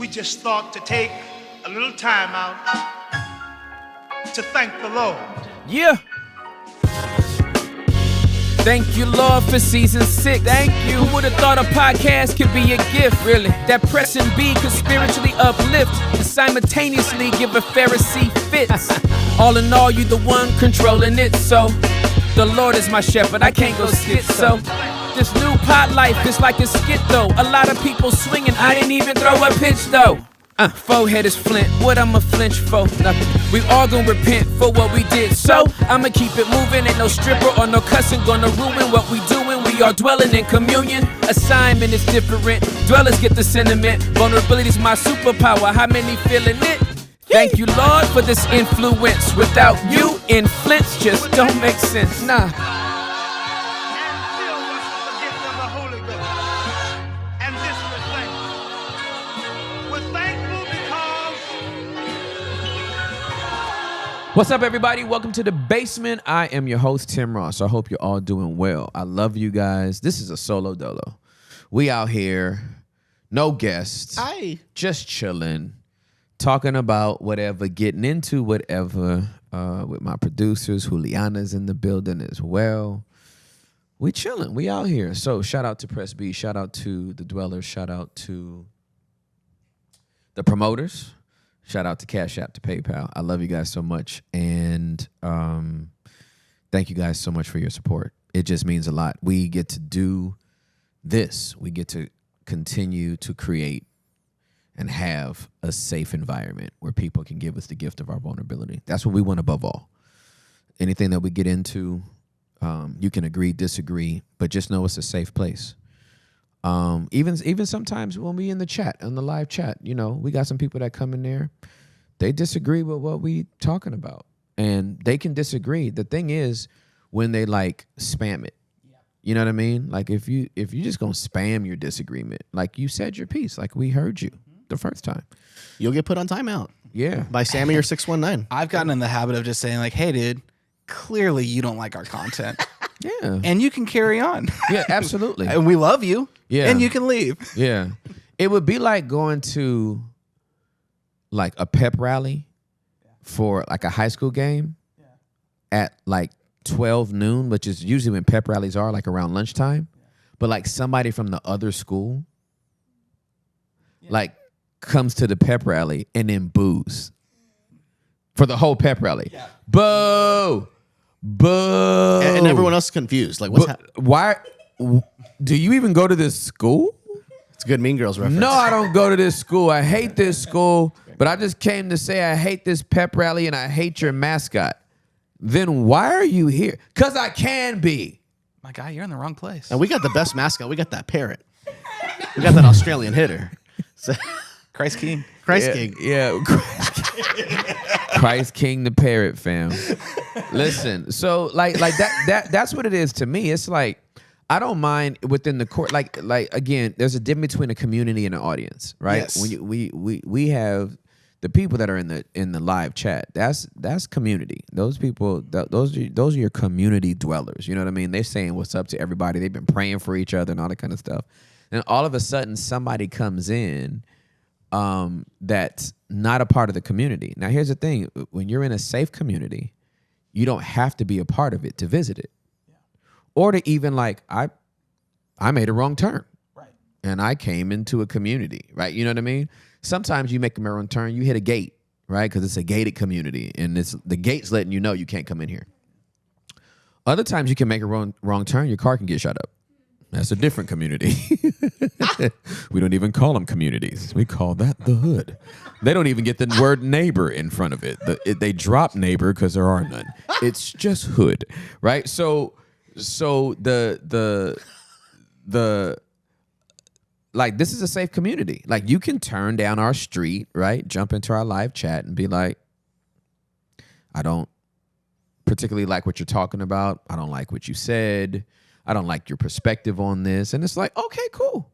we just thought to take a little time out to thank the Lord. Yeah. Thank you, Lord, for season 6. Thank you. Who would have thought a podcast could be a gift, really? That pressing B could spiritually uplift and simultaneously give a Pharisee fits. All in all, you the one controlling it, so the Lord is my shepherd, I can't go schizo. This new pot life is like a skit, though. A lot of people swinging, I didn't even throw a pitch, though. Forehead is flint, what I'ma flinch for? Nothing. We all gon' repent for what we did, so I'ma keep it moving. Ain't no stripper or no cussing gonna ruin what we doing. We are dwelling in communion. Assignment is different. Dwellers get the sentiment. Vulnerability's my superpower. How many feeling it? Thank you, Lord, for this influence. Without you, influence just don't make sense. Nah. What's up, everybody? Welcome to The Basement. I am your host, Tim Ross. I hope you're all doing well. I love you guys. This is a solo dolo. We out here, no guests. Hi. Just chilling, talking about whatever, getting into whatever with my producers. Juliana's in the building as well. We chilling. We out here. So shout out to Press B. Shout out to the Dwellers. Shout out to the promoters. Shout out to Cash App, to PayPal. I love you guys so much. And thank you guys so much for your support. It just means a lot. We get to do this. We get to continue to create and have a safe environment where people can give us the gift of our vulnerability. That's what we want above all. Anything that we get into, you can agree, disagree, but just know it's a safe place. Even sometimes when we in the chat, on the live chat, you know, we got some people that come in there, they disagree with what we talking about, and they can disagree. The thing is, when they like spam it, you know what I mean? Like if you just gonna spam your disagreement, like you said your piece, like we heard you the first time, You'll get put on timeout. Yeah, By Sammy or 619. I've gotten in the habit of just saying like, hey, dude, clearly you don't like our content. yeah, And you can carry on. yeah, absolutely. And we love you. Yeah. And you can leave. Yeah. It would be like going to like a pep rally for like a high school game at like 12 noon, which is usually when pep rallies are, like around lunchtime. But like somebody from the other school like comes to the pep rally and then boos for the whole pep rally. Yeah. Boo! Boo! And everyone else is confused. Like, what's happening? Why? Do you even go to this school? It's a good Mean Girls reference. No, I don't go to this school. I hate this school, but I just came to say I hate this pep rally and I hate your mascot. Then why are you here? Because I can be. My guy, you're in the wrong place. And we got the best mascot. We got that parrot. We got that Australian hitter. So, Christ King. Christ King. Yeah. Christ King the parrot, fam. Listen, so like that's what it is to me. It's like, I don't mind within the court. Like again, there's a difference between a community and an audience, right? Yes. When we have the people that are in the live chat. That's community. Those people, those are your community dwellers. You know what I mean? They're saying what's up to everybody. They've been praying for each other and all that kind of stuff. And all of a sudden, somebody comes in that's not a part of the community. Now, here's the thing: when you're in a safe community, you don't have to be a part of it to visit it. Or to even like, I made a wrong turn. Right. And I came into a community, right? You know what I mean? Sometimes you make a wrong turn, you hit a gate, right? Because it's a gated community. And the gate's letting you know you can't come in here. Other times you can make a wrong turn, your car can get shut up. That's a different community. We don't even call them communities. We call that the hood. They don't even get the word neighbor in front of it. They drop neighbor because there are none. It's just hood, right? So the like, this is a safe community. Like, you can turn down our street, right? Jump into our live chat and be like, I don't particularly like what you're talking about. I don't like what you said. I don't like your perspective on this. And it's like, okay, cool.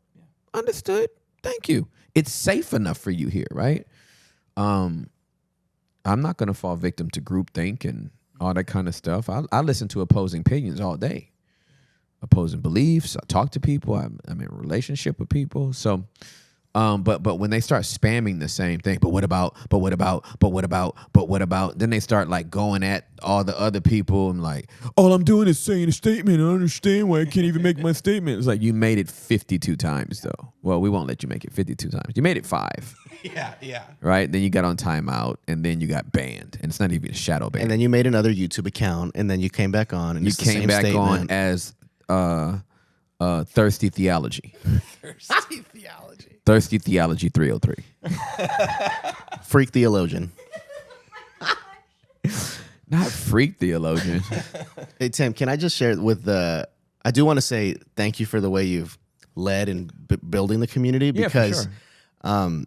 Understood. Thank you. It's safe enough for you here, right? I'm not going to fall victim to groupthink and all that kind of stuff. I listen to opposing opinions all day, opposing beliefs. I talk to people. I'm in a relationship with people. So But when they start spamming the same thing, but what about, but what about, but what about, but what about, then they start like going at all the other people and like, all I'm doing is saying a statement. I don't understand why I can't even make my statement. It's like, you made it 52 times though. Well, we won't let you make it 52 times. You made it 5. Yeah. Right? Then you got on timeout and then you got banned. And it's not even a shadow ban. And then you made another YouTube account, and then you came back on, and you it's the came same back statement. on as Thirsty Theology. Thirsty theology. Thirsty Theology 303. Freak theologian. Not freak theologian. Hey Tim, can I just share with the? I do want to say thank you for the way you've led in building the community, Yeah, for because sure.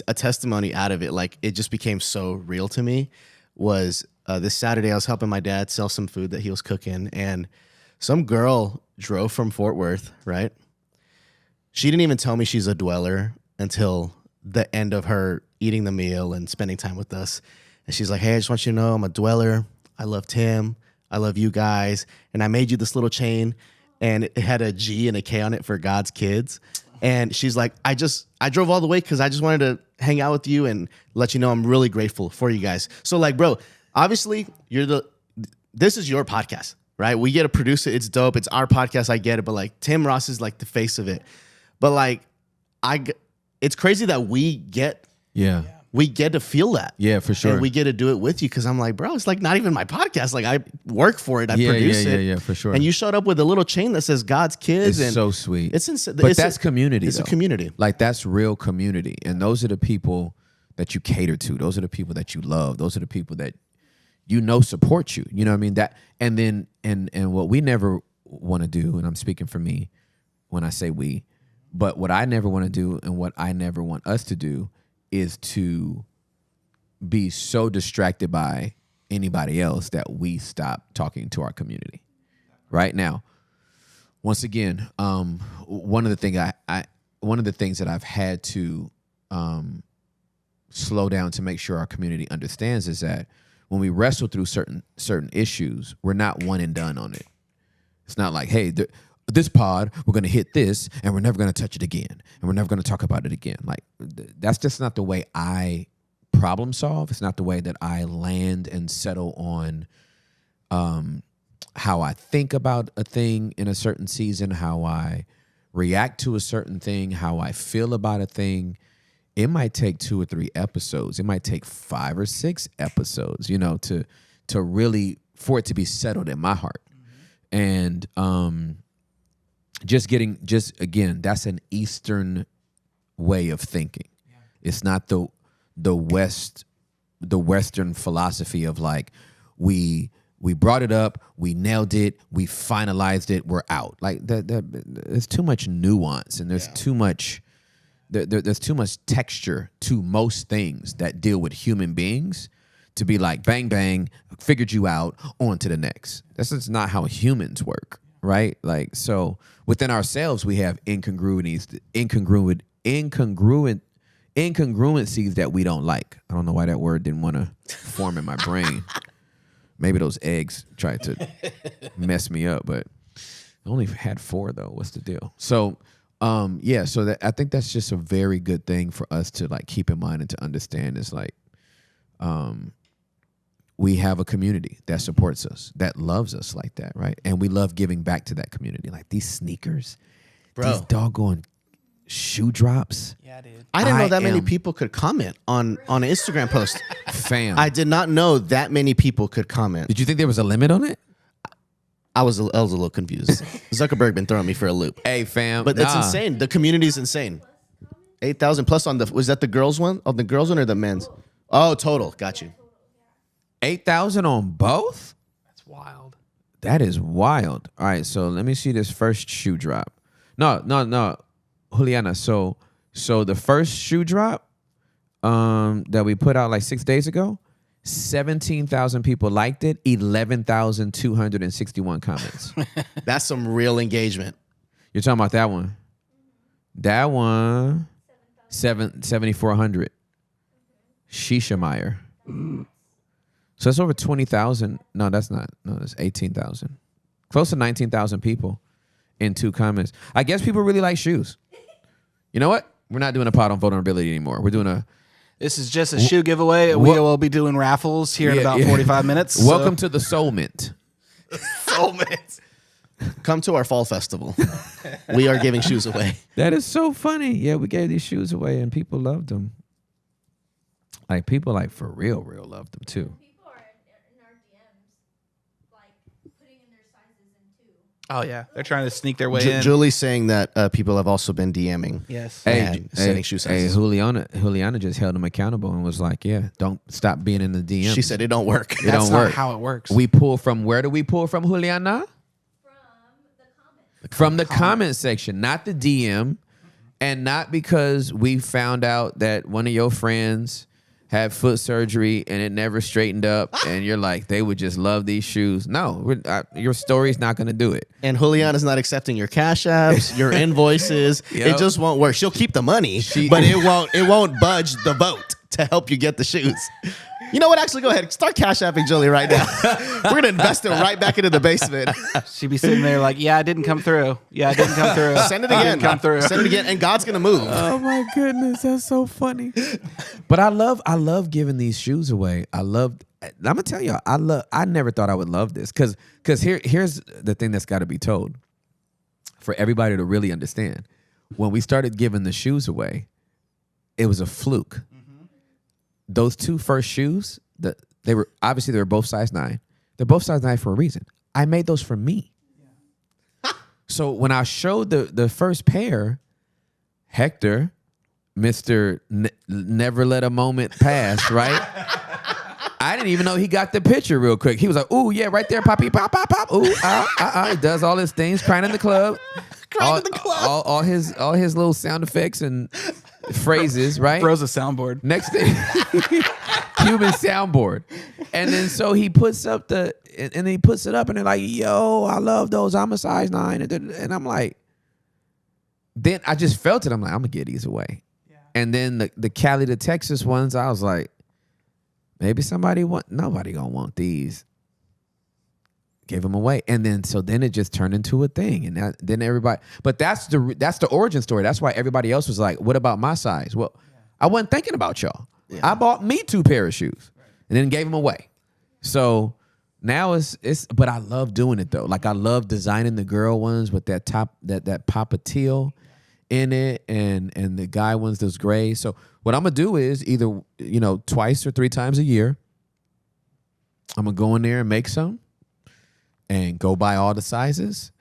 a testimony out of it, like it just became so real to me. Was this Saturday I was helping my dad sell some food that he was cooking, and some girl drove from Fort Worth, right? She didn't even tell me she's a dweller until the end of her eating the meal and spending time with us. And she's like, hey, I just want you to know I'm a dweller. I love Tim. I love you guys. And I made you this little chain, and it had a G and a K on it for God's kids. And she's like, I drove all the way because I just wanted to hang out with you and let you know I'm really grateful for you guys. So like, bro, obviously this is your podcast, right? We get to produce it. It's dope. It's our podcast. I get it. But like Tim Ross is like the face of it. But like, it's crazy that we get to feel that. Yeah, for sure. And we get to do it with you, because I'm like, bro, it's like not even my podcast. Like I work for it. I produce it. Yeah, for sure. And you showed up with a little chain that says God's kids. It's and so sweet. It's insane. But that's community. It's though. a community. Like that's real community. And those are the people that you cater to. Those are the people that you love. Those are the people that you know support you. You know what I mean? That and then and what we never want to do, and I'm speaking for me when I say we, but what I never want to do and what I never want us to do is to be so distracted by anybody else that we stop talking to our community. Right now, once again, one of the things that I've had to slow down to make sure our community understands is that when we wrestle through certain issues, we're not one and done on it. It's not like, hey, this pod, we're going to hit this and we're never going to touch it again. And we're never going to talk about it again. Like, that's just not the way I problem solve. It's not the way that I land and settle on how I think about a thing in a certain season, how I react to a certain thing, how I feel about a thing. It might take 2 or 3 episodes. It might take 5 or 6 episodes, you know, to really, for it to be settled in my heart. And again, that's an Eastern way of thinking. Yeah. It's not the Western philosophy of like, we brought it up, we nailed it, we finalized it, we're out. Like there's too much nuance and there's too much there's too much texture to most things that deal with human beings to be like bang bang, figured you out, on to the next. That's just not how humans work, right? Like, so within ourselves we have incongruencies that we don't like. I don't know why that word didn't want to form in my brain. Maybe those eggs tried to mess me up, but I only had 4 though. What's the deal? So, so that I think that's just a very good thing for us to like keep in mind and to understand is like, we have a community that supports us, that loves us like that, right? And we love giving back to that community. Like these sneakers, these doggone shoe drops. Yeah, dude. I didn't know that many people could comment on an Instagram post. Fam. I did not know that many people could comment. Did you think there was a limit on it? I was a little confused. Zuckerberg been throwing me for a loop. Hey, fam. But it's insane. The community's insane. 8,000 plus on was that the girls one? Oh, the girls one or the men's? Oh, total. Got you. 8,000 on both? That's wild. That is wild. All right, so let me see this first shoe drop. No. Juliana, so the first shoe drop that we put out like 6 days ago, 17,000 people liked it, 11,261 comments. That's some real engagement. You're talking about that one? That one, 7,400. Shisha Meyer. So that's over 20,000. No, that's not. No, that's 18,000. Close to 19,000 people in 2 comments. I guess people really like shoes. You know what? We're not doing a pod on vulnerability anymore. We're doing a This is just a shoe giveaway. We will be doing raffles here in about 45 minutes. Welcome to the Soul Mint. Soulmates. Come to our fall festival. We are giving shoes away. That is so funny. Yeah, we gave these shoes away and people loved them. Like people like for real loved them too. People are in our DMs, like putting in their sizes in too. Oh, yeah. They're trying to sneak their way in. Julie's saying that people have also been DMing. Yes. And sending shoe sizes. Hey, Juliana just held him accountable and was like, "Yeah, don't stop being in the DM." She said it don't work. it That's don't not work. how it works. We pull from where do we pull from, Juliana? From the comment section, not the DM, and not because we found out that one of your friends had foot surgery and it never straightened up, and you're like, they would just love these shoes. No, your story's not going to do it. And Juliana's not accepting your cash apps, your invoices. Yep. It just won't work. She'll keep the money, but it won't budge the boat to help you get the shoes. You know what? Actually, go ahead. Start cash apping Julie right now. We're going to invest it right back into the basement. She'd be sitting there like, yeah, I didn't come through. Yeah, I didn't come through. Send it again. Come through. Send it again. And God's going to move. Oh my goodness, that's so funny. But I love giving these shoes away. I'm gonna tell y'all, I never thought I would love this because here's the thing that's got to be told for everybody to really understand. When we started giving the shoes away, it was a fluke. Those two first shoes, they were both size 9. They're both size 9 for a reason. I made those for me. So when I showed the first pair, Hector, Mr. Never Let a Moment Pass, right? I didn't even know he got the picture real quick. He was like, "Ooh, yeah, right there, poppy, pop, pop, pop. Ooh, He does all his things, crying in the club. All his little sound effects and phrases, right? Throws a soundboard. Next thing, Cuban soundboard. And then so he puts up and then he puts it up and they're like, "Yo, I love those. I'm a size 9. And I'm like, then I just felt it. I'm like, I'm gonna get these away. Yeah. And then the Cali to Texas ones, I was like, maybe nobody gonna want these. Gave them away. And then it just turned into a thing. And then everybody, but that's the origin story. That's why everybody else was like, what about my size? Well, I wasn't thinking about y'all. Yeah. I bought me 2 pair of shoes and then gave them away. So now but I love doing it though. Like I love designing the girl ones with that top, that pop of teal in it, and the guy ones, those gray. So what I'm gonna do is either, twice or 3 times a year, I'm gonna go in there and make some and go buy all the sizes.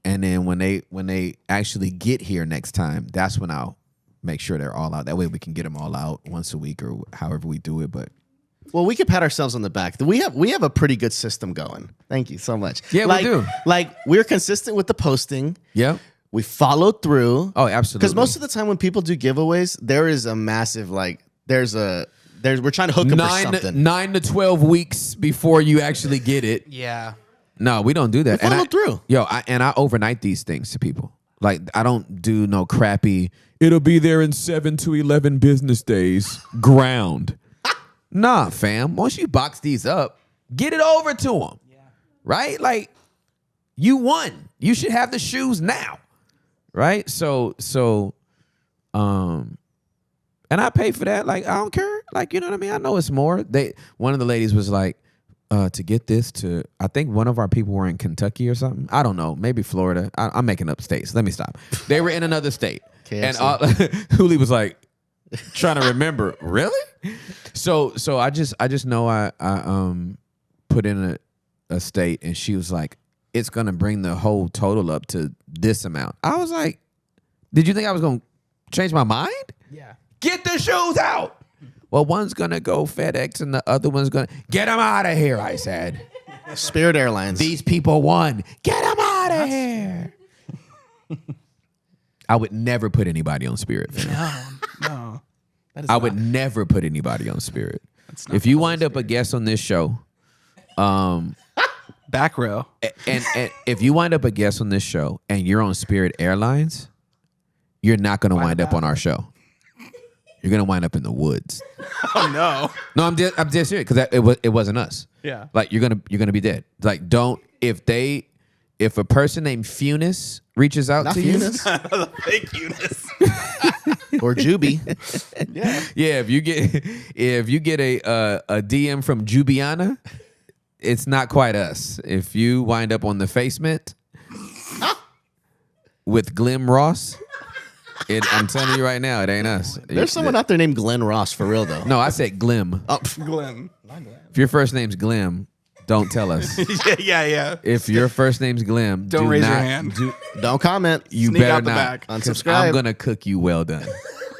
And then when they actually get here next time, that's when I'll make sure they're all out. That way we can get them all out once a week or however we do it. But well, we can pat ourselves on the back. We have a pretty good system going. Thank you so much. Yeah, we do. Like we're consistent with the posting. Yeah. We follow through. Oh, absolutely. Because most of the time when people do giveaways, there is a massive we're trying to hook them for something. 9 to 12 weeks before you actually get it. Yeah. No, we don't do that. We follow through. I overnight these things to people. Like I don't do no crappy, it'll be there in 7 to 11 business days ground. Nah, fam. Once you box these up, get it over to them. Yeah. Right? Like you won. You should have the shoes now. Right? So and I pay for that. Like I don't care. Like, you know what I mean? I know it's more. One of the ladies was like, to get this to, I think one of our people were in Kentucky or something. I don't know. Maybe Florida. I'm making up states. Let me stop. They were in another state. And Huli was like trying to remember. Really? So I just know I put in a state, and she was like, it's going to bring the whole total up to this amount. I was like, did you think I was going to change my mind? Yeah. Get the shoes out. Well, one's going to go FedEx and the other one's going to get them out of here, I said. Spirit Airlines. These people won. Get them out of here. I would never put anybody on Spirit. No. I would never put anybody on Spirit. If you wind up a guest on this show, back row, and if you wind up a guest on this show and you're on Spirit Airlines, you're not going to wind up on our show. You're going to wind up in the woods. Oh no. No, I'm dead serious, because it wasn't us. Yeah. Like you're gonna be dead. Like if a person named Funis reaches out Not to Funis. Fake Eunice. We're or Juby. Yeah, if you get a DM from Jubiana, it's not quite us. If you wind up on the facement with Glim Ross, I'm telling you right now, it ain't us. There's someone out there named Glenn Ross for real though. No, I said Glim. Oh, Glim. If your first name's Glim, don't tell us. yeah. If your first name's Glim, Don't do raise your not- hand. don't comment. You Sneak better out the not. back. 'Cause Unsubscribe. I'm gonna cook you well done.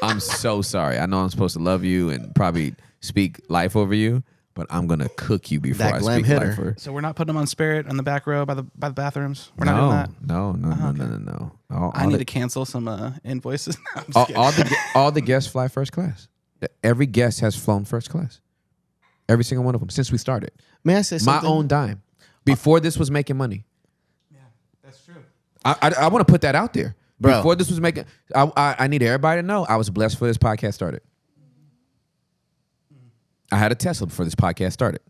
I'm so sorry. I know I'm supposed to love you and probably speak life over you, but I'm gonna cook you before That I glam speak hitter. life over. So we're not putting them on Spirit on the back row by the bathrooms. We're not doing that. No. I need to cancel some invoices. No, I'm just kidding. All the guests fly first class. Every guest has flown first class. Every single one of them since we started. May I say My something? own dime. Before this was making money. Yeah, that's true. I want to put that out there. Bro. Before this was making, I need everybody to know I was blessed before this podcast started. I had a Tesla before this podcast started.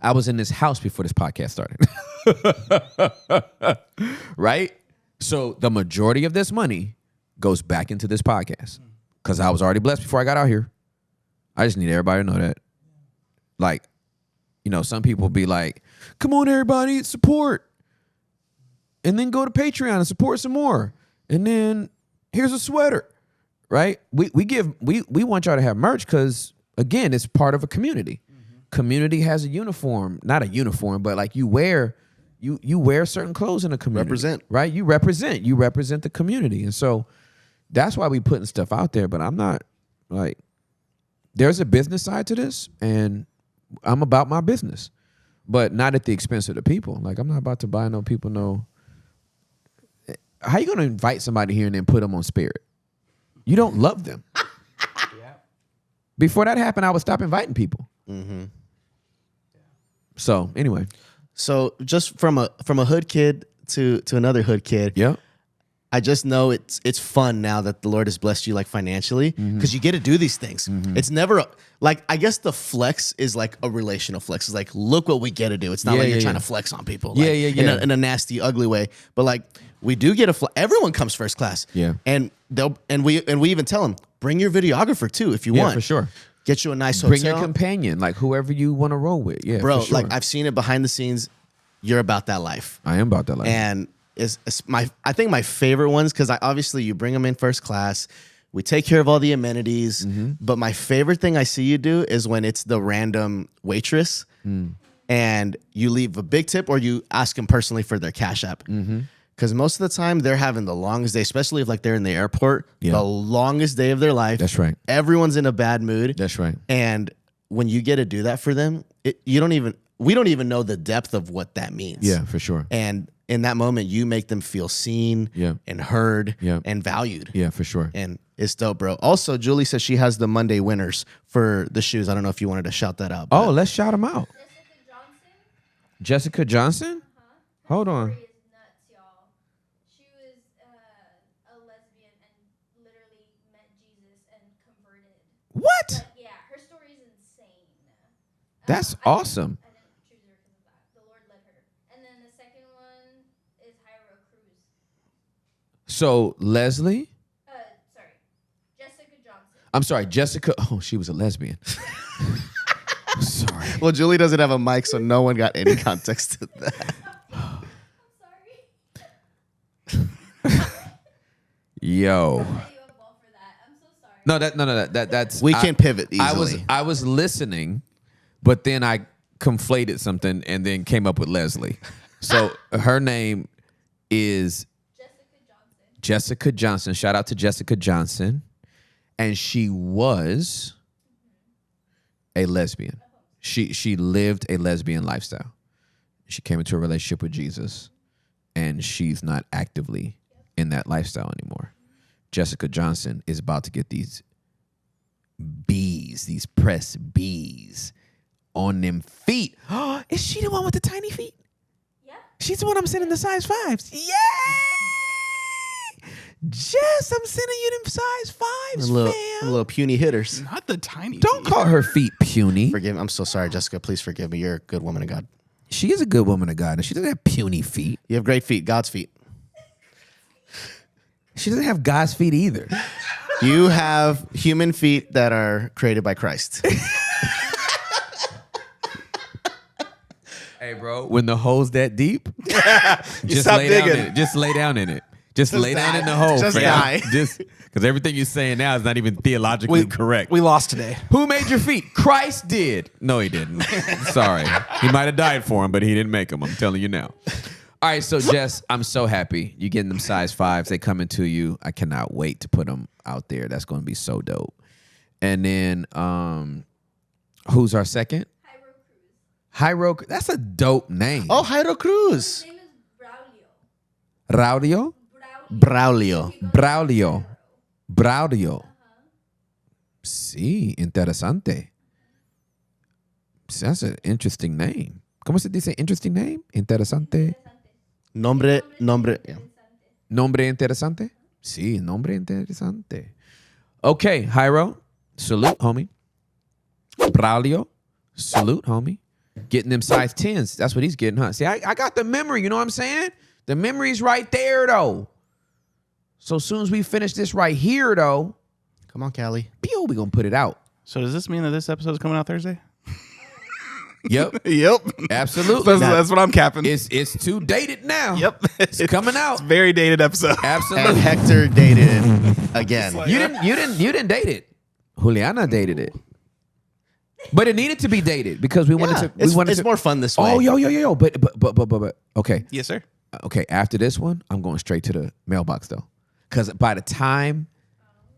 I was in this house before this podcast started. Right? So the majority of this money goes back into this podcast because I was already blessed before I got out here. I just need everybody to know that. Like, you know, some people be like, come on, everybody, support. And then go to Patreon and support some more. And then here's a sweater, right? We want y'all to have merch because, again, it's part of a community. Community has a uniform, not a uniform, but like you wear certain clothes in a community. Represent. Right? You represent the community. And so that's why we putting stuff out there. But I'm not like, there's a business side to this and I'm about my business, but not at the expense of the people. Like I'm not about to buy no people, no. How you going to invite somebody here and then put them on Spirit? You don't love them. Before that happened, I would stop inviting people. So anyway. So just from a hood kid to another hood kid. Yeah. I just know it's fun now that the Lord has blessed you like financially because you get to do these things. It's never like, I guess the flex is like a relational flex. It's like, look what we get to do. It's not Yeah, like you're yeah, trying yeah. to flex on people. Yeah, like, yeah. In a nasty, ugly way. But like we do get everyone comes first class. Yeah. And we even tell them, bring your videographer too if you Yeah, want. for sure. Get you a nice Bring hotel. your companion, like whoever you want to roll with. Yeah, Bro, for sure. like I've seen it behind the scenes. You're about that life. I am about that life. And it's I think my favorite ones, because obviously you bring them in first class. We take care of all the amenities. But my favorite thing I see you do is when it's the random waitress and you leave a big tip or you ask them personally for their Cash App. Because most of the time they're having the longest day, especially if like they're in the airport, the longest day of their life. That's right. Everyone's in a bad mood. That's right. And when you get to do that for them, we don't even know the depth of what that means. Yeah, for sure. And in that moment, you make them feel seen and heard and valued. Yeah, for sure. And it's dope, bro. Also, Julie says she has the Monday winners for the shoes. I don't know if you wanted to shout that out. Oh, let's shout them out. Jessica Johnson. Jessica Johnson? Hold on. Story is nuts, y'all. She was a lesbian and literally met Jesus and converted. What? But yeah, her story is insane. That's I awesome. I didn't choose her because of that. The Lord led her. And then the second one is Hyra Cruz. So Leslie? Sorry, Jessica Johnson. I'm sorry, Jessica. Oh, she was a lesbian. Sorry. Well, Julie doesn't have a mic, so no one got any context to that. I'm sorry. Yo. I set you up well for that. I'm so sorry. No, that's We can pivot easily. I was listening, but then I conflated something and then came up with Leslie. So her name is Jessica Johnson. Shout out to Jessica Johnson. And she was a lesbian. She lived a lesbian lifestyle. She came into a relationship with Jesus, and she's not actively in that lifestyle anymore. Jessica Johnson is about to get these bees, these press bees on them feet. Is she the one with the tiny feet? Yeah. She's the one I'm sending the size 5s. Yay! Jess, I'm sending you them size 5s, fam. little puny hitters. Not the tiny. Don't feet. call her feet puny. Forgive me. I'm so sorry, Jessica. Please forgive me. You're a good woman of God. She is a good woman of God, and she doesn't have puny feet. You have great feet. God's feet. She doesn't have God's feet either. You have human feet that are created by Christ. Hey, bro, when the hole's that deep, just stop lay down digging. in it. Just lay down in it. Just lay down die. in the hole, Just fam. die. Just because everything you're saying now is not even theologically correct. We lost today. Who made your feet? Christ did. No, he didn't. Sorry. He might have died for him, but he didn't make them. I'm telling you now. All right, so Jess, I'm so happy. You getting them size 5s. They coming to you. I cannot wait to put them out there. That's going to be so dope. And then who's our second? Hyro Cruz. Hyro. That's a dope name. Oh, Jairo Cruz. His name is Braulio. Raudio? Braulio. Braulio. Braulio. Sí, interesante. That's an interesting name. ¿Cómo se dice interesting name? Interesante. Nombre. Yeah. Nombre interesante? Sí, nombre interesante. Okay, Jairo, salute, homie. Braulio, salute, homie. Getting them size 10s. That's what he's getting, huh? See, I got the memory, you know what I'm saying? The memory's right there, though. So as soon as we finish this right here, though, Come on, Callie. we gonna put it out. So does this mean that this episode is coming out Thursday? Yep, Yep. absolutely. That's what I'm capping. It's too dated now. Yep. It's coming out. Very dated episode. And Absolutely. Hector dated again. You didn't date it. Juliana dated it. But it needed to be dated because we wanted to. It's more fun this way. Oh, yo. But. Okay. Yes, sir. Okay. After this one, I'm going straight to the mailbox though, because by the time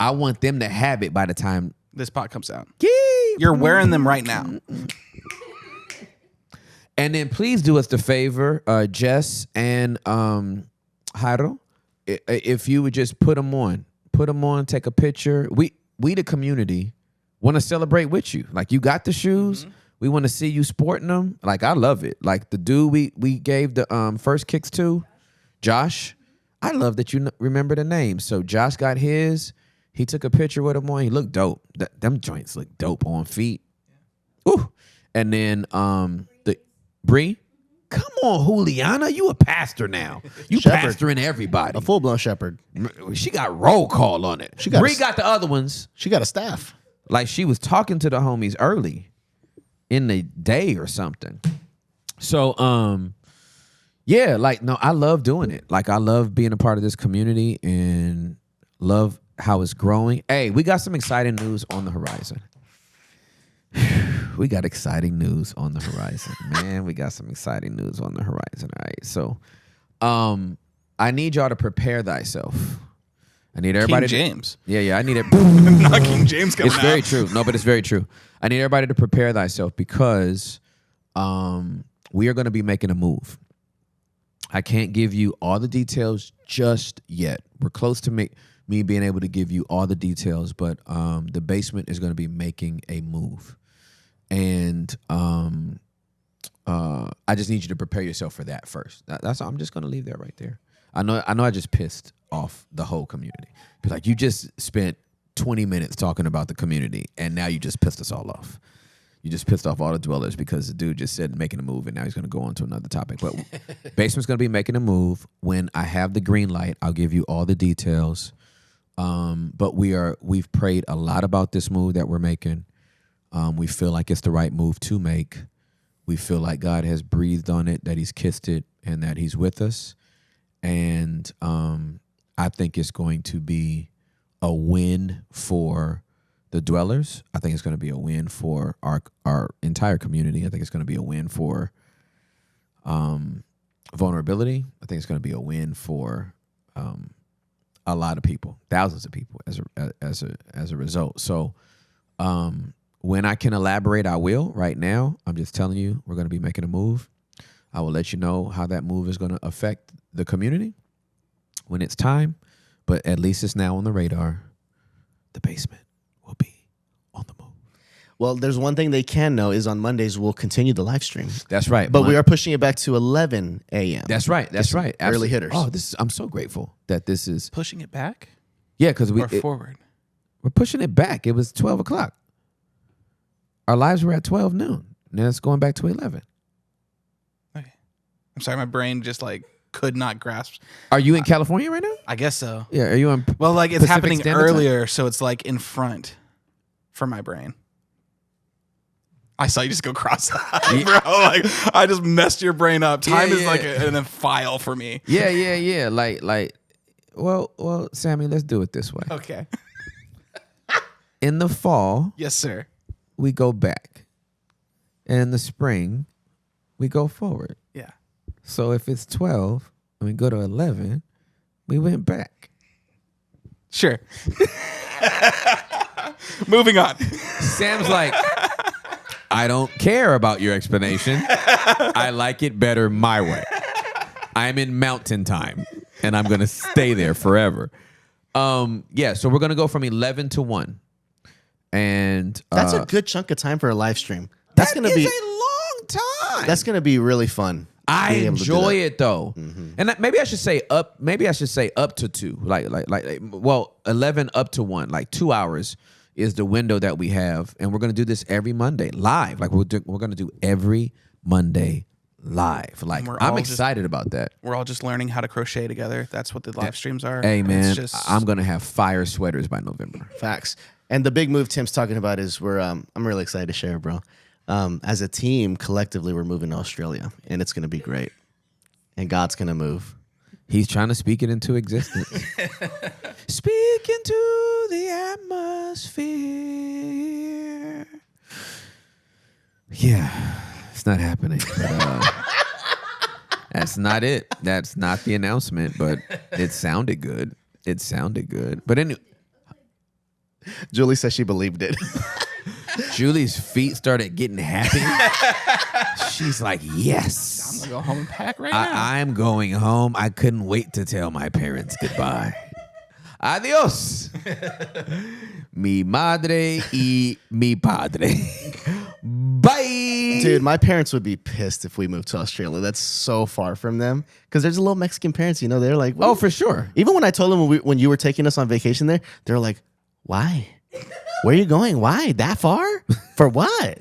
I want them to have it, by the time This pot comes out. Yee! You're wearing them right now. And then please do us the favor, Jess and Jairo, if you would just put them on, take a picture. We the community want to celebrate with you. Like you got the shoes, we want to see you sporting them. Like I love it. Like the dude we gave the first kicks to, Josh. I love that you remember the name. So Josh got his. He took a picture with him on. He looked dope. Them joints look dope on feet. Ooh. And then the Bree, come on, Juliana, you a pastor now. You Shepherd. pastoring everybody. A full-blown shepherd. She got roll call on it. She got Bree a- got the other ones. She got a staff. Like she was talking to the homies early in the day or something. So yeah, like no, I love doing it. Like I love being a part of this community and love how it's growing. Hey, we got some exciting news on the horizon. We got exciting news on the horizon, man. We got some exciting news on the horizon. All right. So I need y'all to prepare thyself. I need everybody King James. Yeah, I need it. Not King James coming It's out. very true. No, but it's very true. I need everybody to prepare thyself because we are going to be making a move. I can't give you all the details just yet. We're close to me being able to give you all the details, but the basement is going to be making a move. And I just need you to prepare yourself for that first. That's I'm just going to leave that right there. I know I just pissed off the whole community. Be like, you just spent 20 minutes talking about the community, and now you just pissed us all off. You just pissed off all the dwellers because the dude just said making a move, and now he's going to go on to another topic. But basement's going to be making a move. When I have the green light, I'll give you all the details. But we've prayed a lot about this move that we're making. We feel like it's the right move to make. We feel like God has breathed on it, that he's kissed it, and that he's with us. And I think it's going to be a win for the dwellers. I think it's going to be a win for our entire community. I think it's going to be a win for vulnerability. I think it's going to be a win for a lot of people, thousands of people as a result. So when I can elaborate, I will. Right now, I'm just telling you, we're going to be making a move. I will let you know how that move is going to affect the community when it's time, but at least it's now on the radar. The basement will be on the move. Well, there's one thing they can know is on Mondays we'll continue the live stream. That's right. But we are pushing it back to 11 a.m. That's right. That's right. Early Absolutely. hitters. Oh, I'm so grateful that this is. Pushing it back Yeah, because or forward? we're pushing it back. It was 12 o'clock. Our lives were at 12 noon. Now it's going back to 11. Okay. I'm sorry, my brain just like could not grasp. Are you in California right now? I guess so. Yeah. Are you on? Well, like it's Pacific happening Standard Time? earlier, so it's like in front for my brain. I saw you just go cross-eyed, bro. Like I just messed your brain up. Time is like a file for me. Yeah. Well, Sammy, let's do it this way. Okay. In the fall, Yes, sir. we go back. And in the spring, we go forward. Yeah. So if it's 12 and we go to 11, we went back. Sure. Moving on. Sam's like, I don't care about your explanation. I like it better my way. I'm in mountain time, and I'm going to stay there forever. So we're going to go from 11 to 1. And That's a good chunk of time for a live stream. That's gonna be a long time. That's gonna be really fun. I being able to do enjoy that. it though, and maybe I should say up. Maybe I should say up to 2. Like 11 up to 1. Like 2 hours is the window that we have, and we're gonna do this every Monday live. Like we're gonna do every Monday live. Like we're I'm all excited about that. We're all just learning how to crochet together. That's what the live streams are. Hey It's man, just- I'm gonna have fire sweaters by November. Facts. And the big move Tim's talking about is I'm really excited to share, bro. As a team, collectively, we're moving to Australia, and it's gonna be great. And God's gonna move. He's trying to speak it into existence. Speak into the atmosphere. Yeah, it's not happening. But, that's not it. That's not the announcement, but it sounded good. But anyway, Julie says she believed it. Julie's feet started getting happy. She's like, yes. I'm gonna go home and pack right now. I'm going home. I couldn't wait to tell my parents goodbye. Adios. Mi madre y mi padre. Bye. Dude, my parents would be pissed if we moved to Australia. That's so far from them. Because there's a little Mexican parents, they're like, Oh, for sure. Even when I told them when you were taking us on vacation there, they're like, why? Where are you going? Why? That far? For what?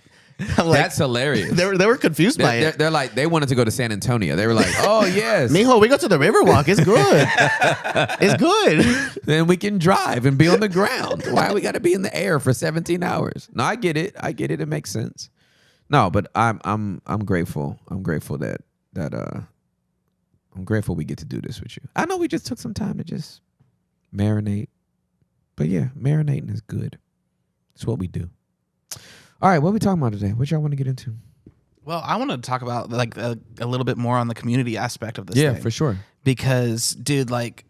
I'm like, That's hilarious. they were confused by it. They're like, they wanted to go to San Antonio. They were like, oh, yes. Mijo, we go to the Riverwalk. It's good. It's good. Then we can drive and be on the ground. Why we got to be in the air for 17 hours? No, I get it. It makes sense. No, but I'm grateful. I'm grateful that I'm grateful we get to do this with you. I know we just took some time to just marinate. But yeah, marinating is good. It's what we do. All right, what are we talking about today? What y'all want to get into? Well, I want to talk about like a little bit more on the community aspect of this. Yeah, thing. for sure. Because, dude, like,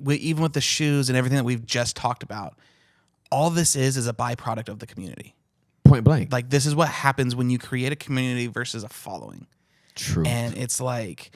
even with the shoes and everything that we've just talked about, all this is a byproduct of the community. Point blank. Like, this is what happens when you create a community versus a following. True. And it's like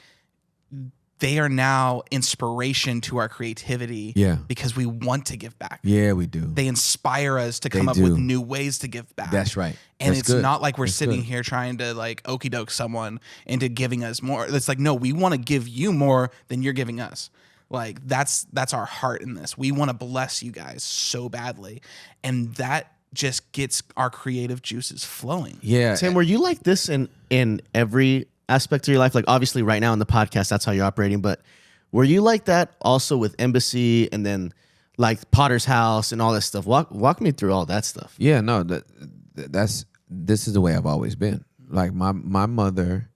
they are now inspiration to our creativity. Yeah. Because we want to give back. Yeah, we do. They inspire us to come They up with do. new ways to give back. That's right. And That's it's good. not like we're That's sitting good. here trying to like okey doke someone into giving us more. It's like, no, we want to give you more than you're giving us. Like that's our heart in this. We want to bless you guys so badly. And that just gets our creative juices flowing. Yeah. Tim, were you like this in every aspect of your life? Like obviously right now in the podcast, that's how you're operating, but were you like that also with Embassy and then like Potter's House and all that stuff? Walk me through all that stuff. Yeah, no, this is the way I've always been. Like my mother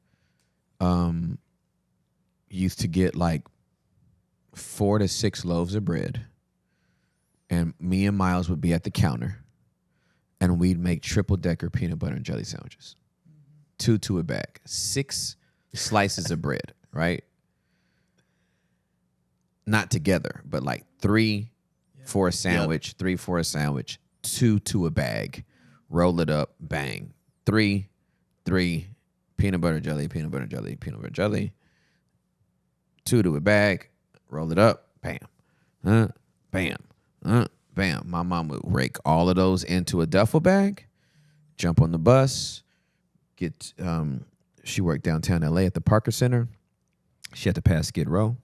used to get like 4 to 6 loaves of bread, and me and Miles would be at the counter, and we'd make triple-decker peanut butter and jelly sandwiches. 2 to a bag. 6 slices of bread, right? Not together, but like 3 for a sandwich, 3 for a sandwich, 2 to a bag, roll it up, bang. 3, peanut butter jelly, peanut butter jelly, peanut butter jelly. 2 to a bag, roll it up, bam, bam, bam. My mom would rake all of those into a duffel bag, jump on the bus, get. She worked downtown LA at the Parker Center. She had to pass Skid Row,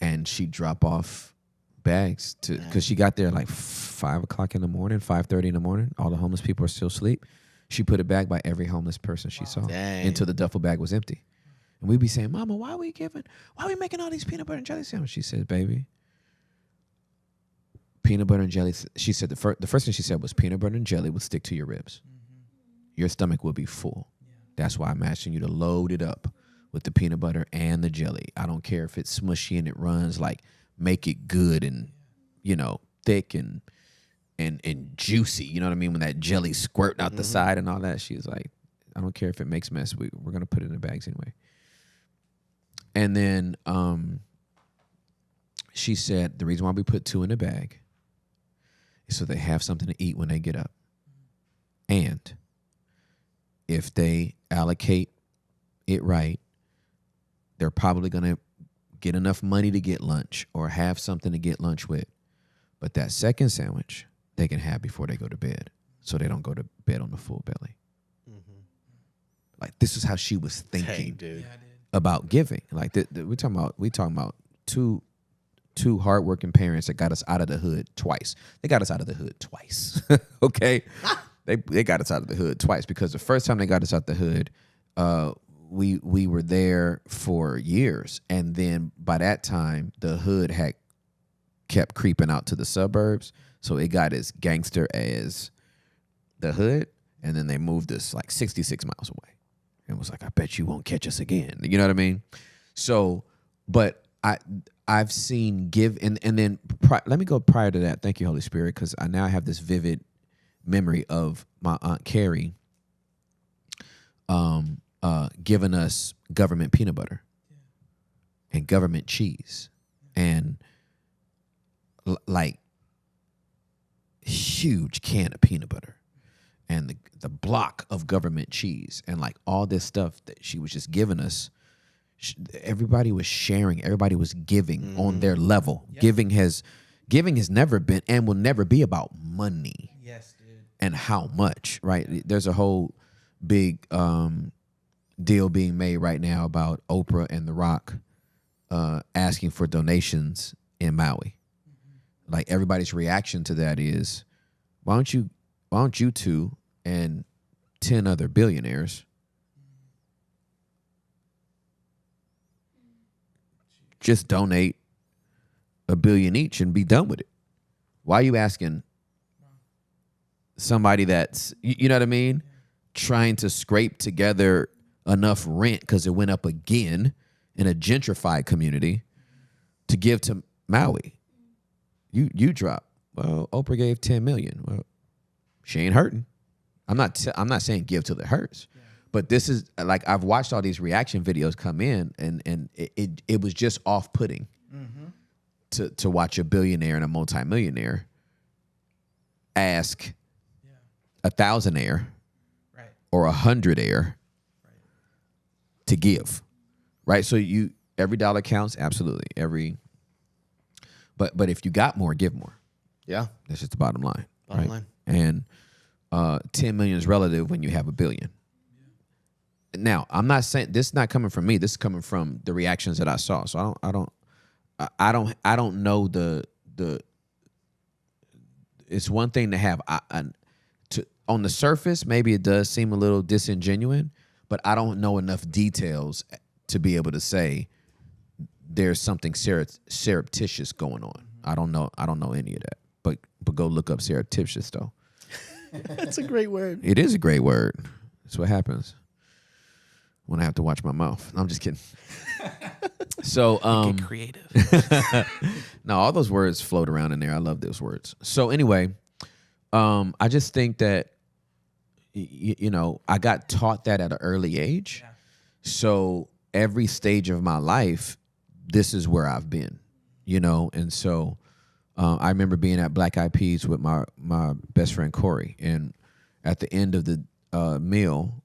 and she'd drop off bags because she got there like 5 o'clock in the morning, 5:30 in the morning. All the homeless people are still asleep. She put a bag by every homeless person she saw Dang. until the duffel bag was empty. And we'd be saying, Mama, why are we making all these peanut butter and jelly sandwiches? She said, baby, peanut butter and jelly. She said the first thing she said was peanut butter and jelly would stick to your ribs. Your stomach will be full. That's why I'm asking you to load it up with the peanut butter and the jelly. I don't care if it's smushy and it runs, like make it good and, thick and juicy. You know what I mean? When that jelly squirting out the side and all that, she's like, I don't care if it makes mess. We're going to put it in the bags anyway. And then she said the reason why we put 2 in the bag is so they have something to eat when they get up. And if they allocate it right, they're probably going to get enough money to get lunch or have something to get lunch with. But that second sandwich they can have before they go to bed so they don't go to bed on the full belly. Like, this is how she was thinking dude. about giving. Like, we talking about two hardworking parents that got us out of the hood twice. They got us out of the hood twice. Okay? They got us out of the hood twice, because the first time they got us out the hood, we were there for years, and then by that time the hood had kept creeping out to the suburbs, so it got as gangster as the hood, and then they moved us like 66 miles away and was like, I bet you won't catch us again. You know what I mean? So, but I've seen give, and then let me go prior to that. Thank you, Holy Spirit, because I now have this vivid memory of my Aunt Carrie giving us government peanut butter and government cheese and like huge can of peanut butter and the block of government cheese and like all this stuff that she was just giving us. Everybody was sharing. Everybody was giving on their level. Yep. Giving has never been and will never be about money. Yes, dude. And how much, right? There's a whole big deal being made right now about Oprah and The Rock asking for donations in Maui. Like, everybody's reaction to that is, why don't you two and 10 other billionaires just donate $1 billion each and be done with it? Why are you asking somebody that's, you know what I mean, trying to scrape together enough rent because it went up again in a gentrified community to give to Maui? You drop. Well, Oprah gave 10 million. Well, she ain't hurting. I'm not saying give till it hurts. Yeah. But this is like, I've watched all these reaction videos come in, and it was just off-putting to watch a billionaire and a multimillionaire ask a thousandaire or 100aire to give, right? So every dollar counts, absolutely. But if you got more, give more. Yeah, that's just the bottom line. Bottom right? line. And 10 million is relative when you have $1 billion. Now, I'm not saying this is not coming from me. This is coming from the reactions that I saw. So I don't know the. It's one thing to have on the surface, maybe it does seem a little disingenuous, but I don't know enough details to be able to say there's something surreptitious going on. I don't know any of that. But go look up surreptitious though. That's a great word. It is a great word. That's what happens when I have to watch my mouth. I'm just kidding. So get creative. No, all those words float around in there. I love those words. So anyway, I just think that I got taught that at an early age. Yeah. So every stage of my life, this is where I've been, and so I remember being at Black Eyed Peas with my best friend Corey, and at the end of the meal,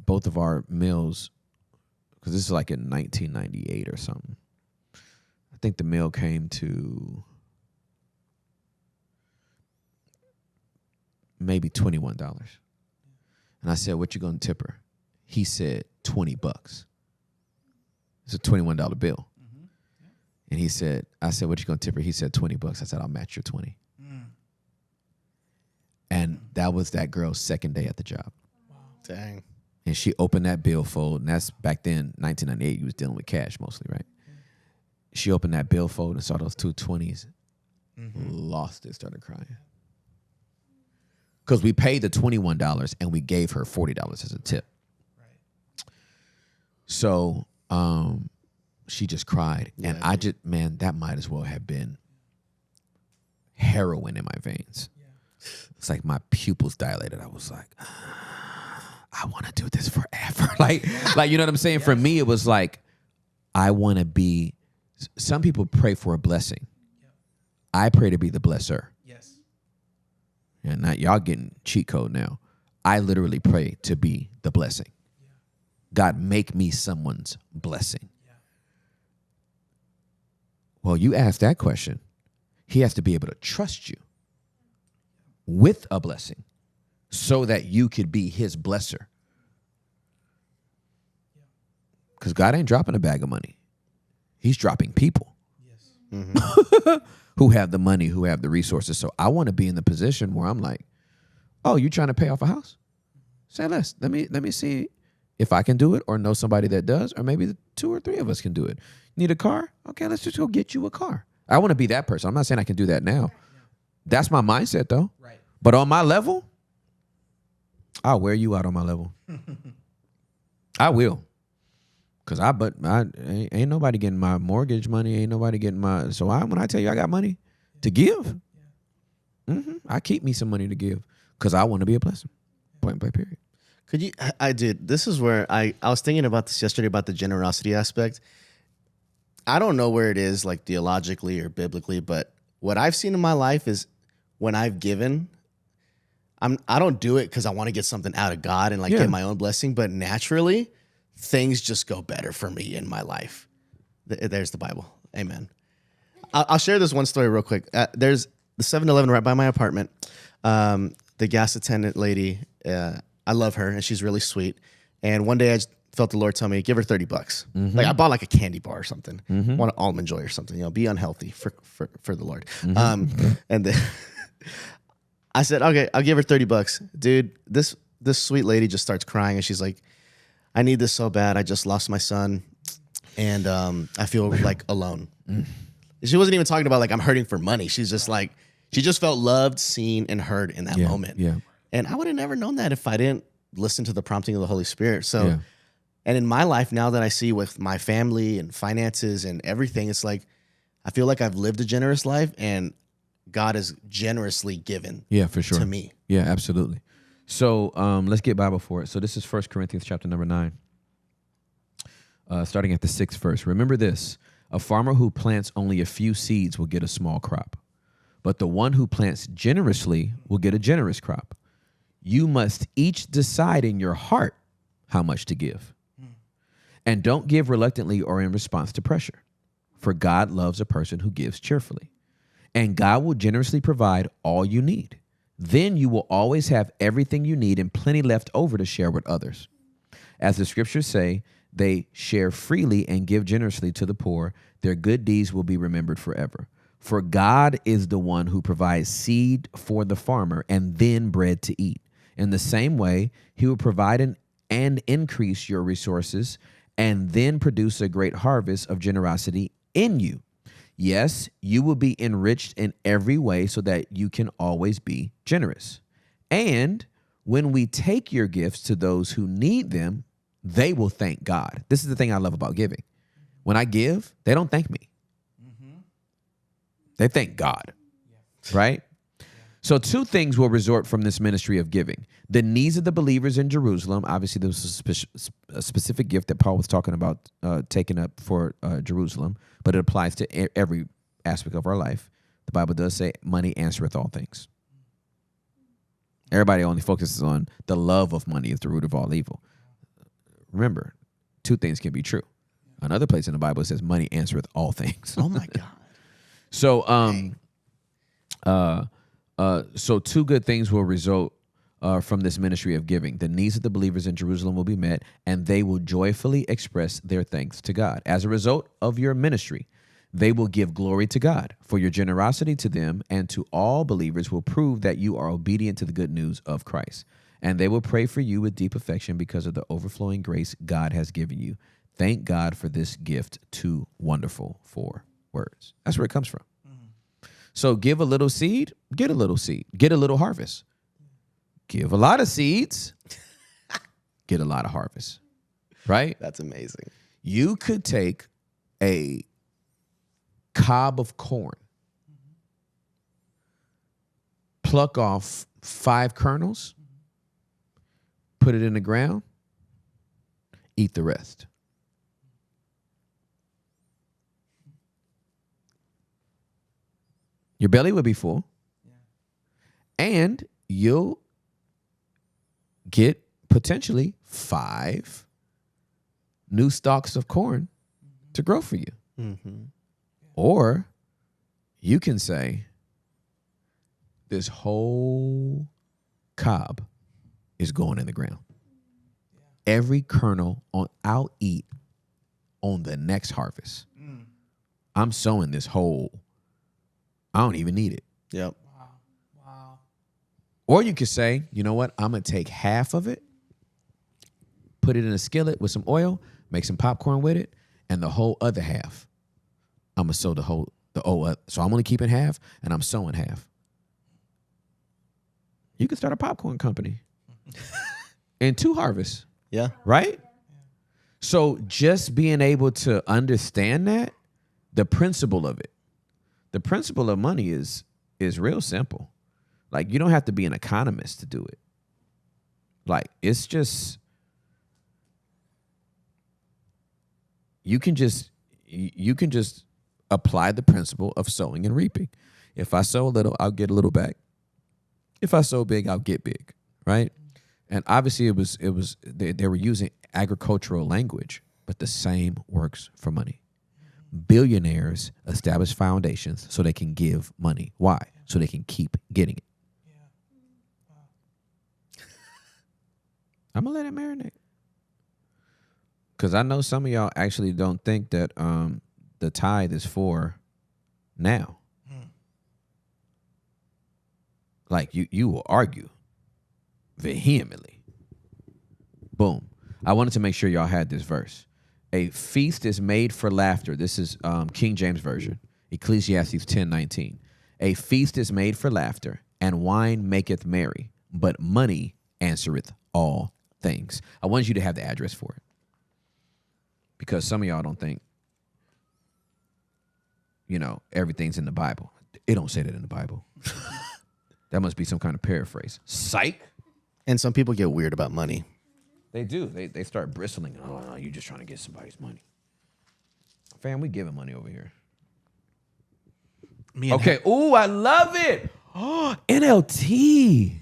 both of our meals, because this is like in 1998 or something. I think the meal came to maybe $21. And I said, "What you gonna tip her?" He said, $20. It's a $21 bill. And I said, "What you gonna tip her?" He said, $20. I said, "I'll match your 20." And that was that girl's second day at the job. Dang. And she opened that billfold, and that's back then, 1998, you was dealing with cash mostly, right? She opened that billfold and saw those two 20s, lost it, started crying. Because we paid the $21 and we gave her $40 as a tip. Right. So she just cried. Yeah, and I just, man, that might as well have been heroin in my veins. Yeah. It's like my pupils dilated. I was like, I want to do this forever. like, you know what I'm saying? Yes. For me, it was like, I want to be, some people pray for a blessing. Yep. I pray to be the blesser. Yes. And not y'all getting cheat code now. I literally pray to be the blessing. Yeah. God, make me someone's blessing. Yeah. Well, you ask that question. He has to be able to trust you with a blessing so that you could be his blesser. Because God ain't dropping a bag of money. He's dropping people. Yes. Mm-hmm. Who have the money, who have the resources. So I want to be in the position where I'm like, oh, you trying to pay off a house? Say less. Let me see if I can do it or know somebody that does, or maybe the 2 or 3 of us can do it. Need a car? Okay, let's just go get you a car. I want to be that person. I'm not saying I can do that now. That's my mindset though. Right. But on my level, I'll wear you out on my level. I will. Because ain't nobody getting my mortgage money. Ain't nobody getting my... So when I tell you I got money to give, I keep me some money to give because I want to be a blessing. Point blank, period. Could you... I did. This is where I was thinking about this yesterday about the generosity aspect. I don't know where it is, like theologically or biblically, but what I've seen in my life is when I've given, I don't do it because I want to get something out of God and get my own blessing, but naturally... things just go better for me in my life. There's the Bible. Amen. I'll share this one story real quick. There's the 7-Eleven right by my apartment. The gas attendant lady, I love her, and she's really sweet. And one day I just felt the Lord tell me, give her $30. Mm-hmm. Like I bought like a candy bar or something. Mm-hmm. Want an Almond Joy or something. Be unhealthy for the Lord. Mm-hmm. And then I said, okay, I'll give her $30. Dude, this sweet lady just starts crying, and she's like, I need this so bad. I just lost my son, and I feel like alone. She wasn't even talking about like I'm hurting for money. She's just like, she just felt loved, seen, and heard in that moment. Yeah. And I would have never known that if I didn't listen to the prompting of the Holy Spirit. So, and in my life now that I see with my family and finances and everything, it's like I feel like I've lived a generous life, and God has generously given. Yeah, for sure. To me. Yeah, absolutely. So let's get Bible for it. So this is 1 Corinthians chapter number 9, starting at the 6th verse. Remember this, a farmer who plants only a few seeds will get a small crop, but the one who plants generously will get a generous crop. You must each decide in your heart how much to give. And don't give reluctantly or in response to pressure, for God loves a person who gives cheerfully. And God will generously provide all you need. Then you will always have everything you need and plenty left over to share with others. As the scriptures say, they share freely and give generously to the poor. Their good deeds will be remembered forever. For God is the one who provides seed for the farmer and then bread to eat. In the same way, he will provide and increase your resources and then produce a great harvest of generosity in you. Yes, you will be enriched in every way so that you can always be generous. And when we take your gifts to those who need them, they will thank God. This is the thing I love about giving. When I give, they don't thank me. Mm-hmm. They thank God, right? So 2 things will resort from this ministry of giving. The needs of the believers in Jerusalem. Obviously, there was a specific gift that Paul was talking about taking up for Jerusalem, but it applies to every aspect of our life. The Bible does say money answereth all things. Everybody only focuses on the love of money is the root of all evil. Remember, 2 things can be true. Another place in the Bible says money answereth all things. Oh, my God. So, so 2 good things will result from this ministry of giving. The needs of the believers in Jerusalem will be met, and they will joyfully express their thanks to God. As a result of your ministry, they will give glory to God, for your generosity to them and to all believers will prove that you are obedient to the good news of Christ. and they will pray for you with deep affection because of the overflowing grace God has given you. Thank God for this gift, too wonderful for words. That's where it comes from. So give a little seed, get a little seed, get a little harvest. Give a lot of seeds, get a lot of harvest, right? That's amazing. You could take a cob of corn, pluck off 5 kernels, put it in the ground, eat the rest. Your belly will be full, and you'll get potentially 5 new stalks of corn to grow for you. Mm-hmm. Or you can say, this whole cob is going in the ground. Every kernel I'll eat on the next harvest. I'm sowing this whole. I don't even need it. Yep. Wow. Or you could say, you know what? I'm going to take half of it, put it in a skillet with some oil, make some popcorn with it, and the whole other half, I'm going to sow so I'm only keeping half, and I'm sowing half. You could start a popcorn company in 2 harvests, Yeah. right? So just being able to understand that, the principle of it, the principle of money is real simple. Like, you don't have to be an economist to do it. Like, it's just, you can just apply the principle of sowing and reaping. If I sow a little, I'll get a little back. If I sow big, I'll get big, right? And obviously they were using agricultural language, but the same works for money. Billionaires establish foundations so they can give money. Why? So they can keep getting it. I'm going to let it marinate. Because I know some of y'all actually don't think that the tithe is for now. Like, you will argue vehemently. Boom. I wanted to make sure y'all had this verse. A feast is made for laughter. This is King James Version, Ecclesiastes 10:19. A feast is made for laughter, and wine maketh merry, but money answereth all things. I wanted you to have the address for it, because some of y'all don't think, everything's in the Bible. It don't say that in the Bible. That must be some kind of paraphrase. Psych. And some people get weird about money. They do. They start bristling. Oh, no, you're just trying to get somebody's money. Fam, we giving money over here. Okay. Ooh, I love it. Oh, NLT.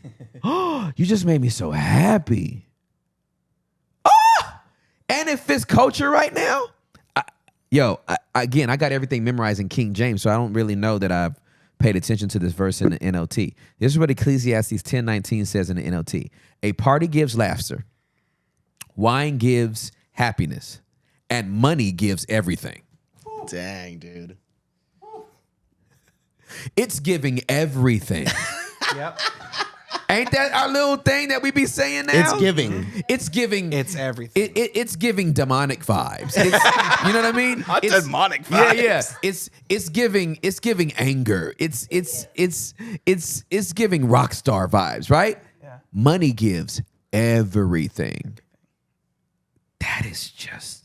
Oh, you just made me so happy. Oh, and it fits culture right now. I got everything memorized in King James, so I don't really know that I've paid attention to this verse in the NLT. This is what Ecclesiastes 10:19 says in the NLT. A party gives laughter. Wine gives happiness, and money gives everything. Dang, dude. It's giving everything. Yep. Ain't that our little thing that we be saying now? It's giving. It's giving. It's everything. It's giving demonic vibes. You know what I mean? It's demonic vibes. Yeah. It's giving anger. It's giving rock star vibes, right? Yeah. Money gives everything. That is just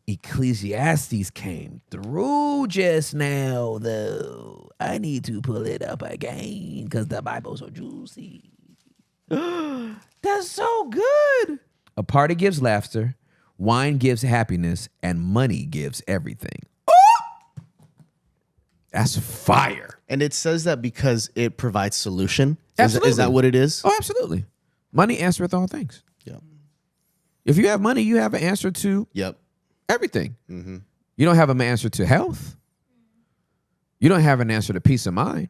Ecclesiastes came through just now, though. I need to pull it up again because the Bible's so juicy. That's so good. A party gives laughter, wine gives happiness, and money gives everything. Oh! That's fire. And it says that because it provides solution. Absolutely. Is that what it is? Oh, absolutely. Money answereth all things. Yep. If you have money, you have an answer to Yep. everything. Mm-hmm. You don't have an answer to health. You don't have an answer to peace of mind.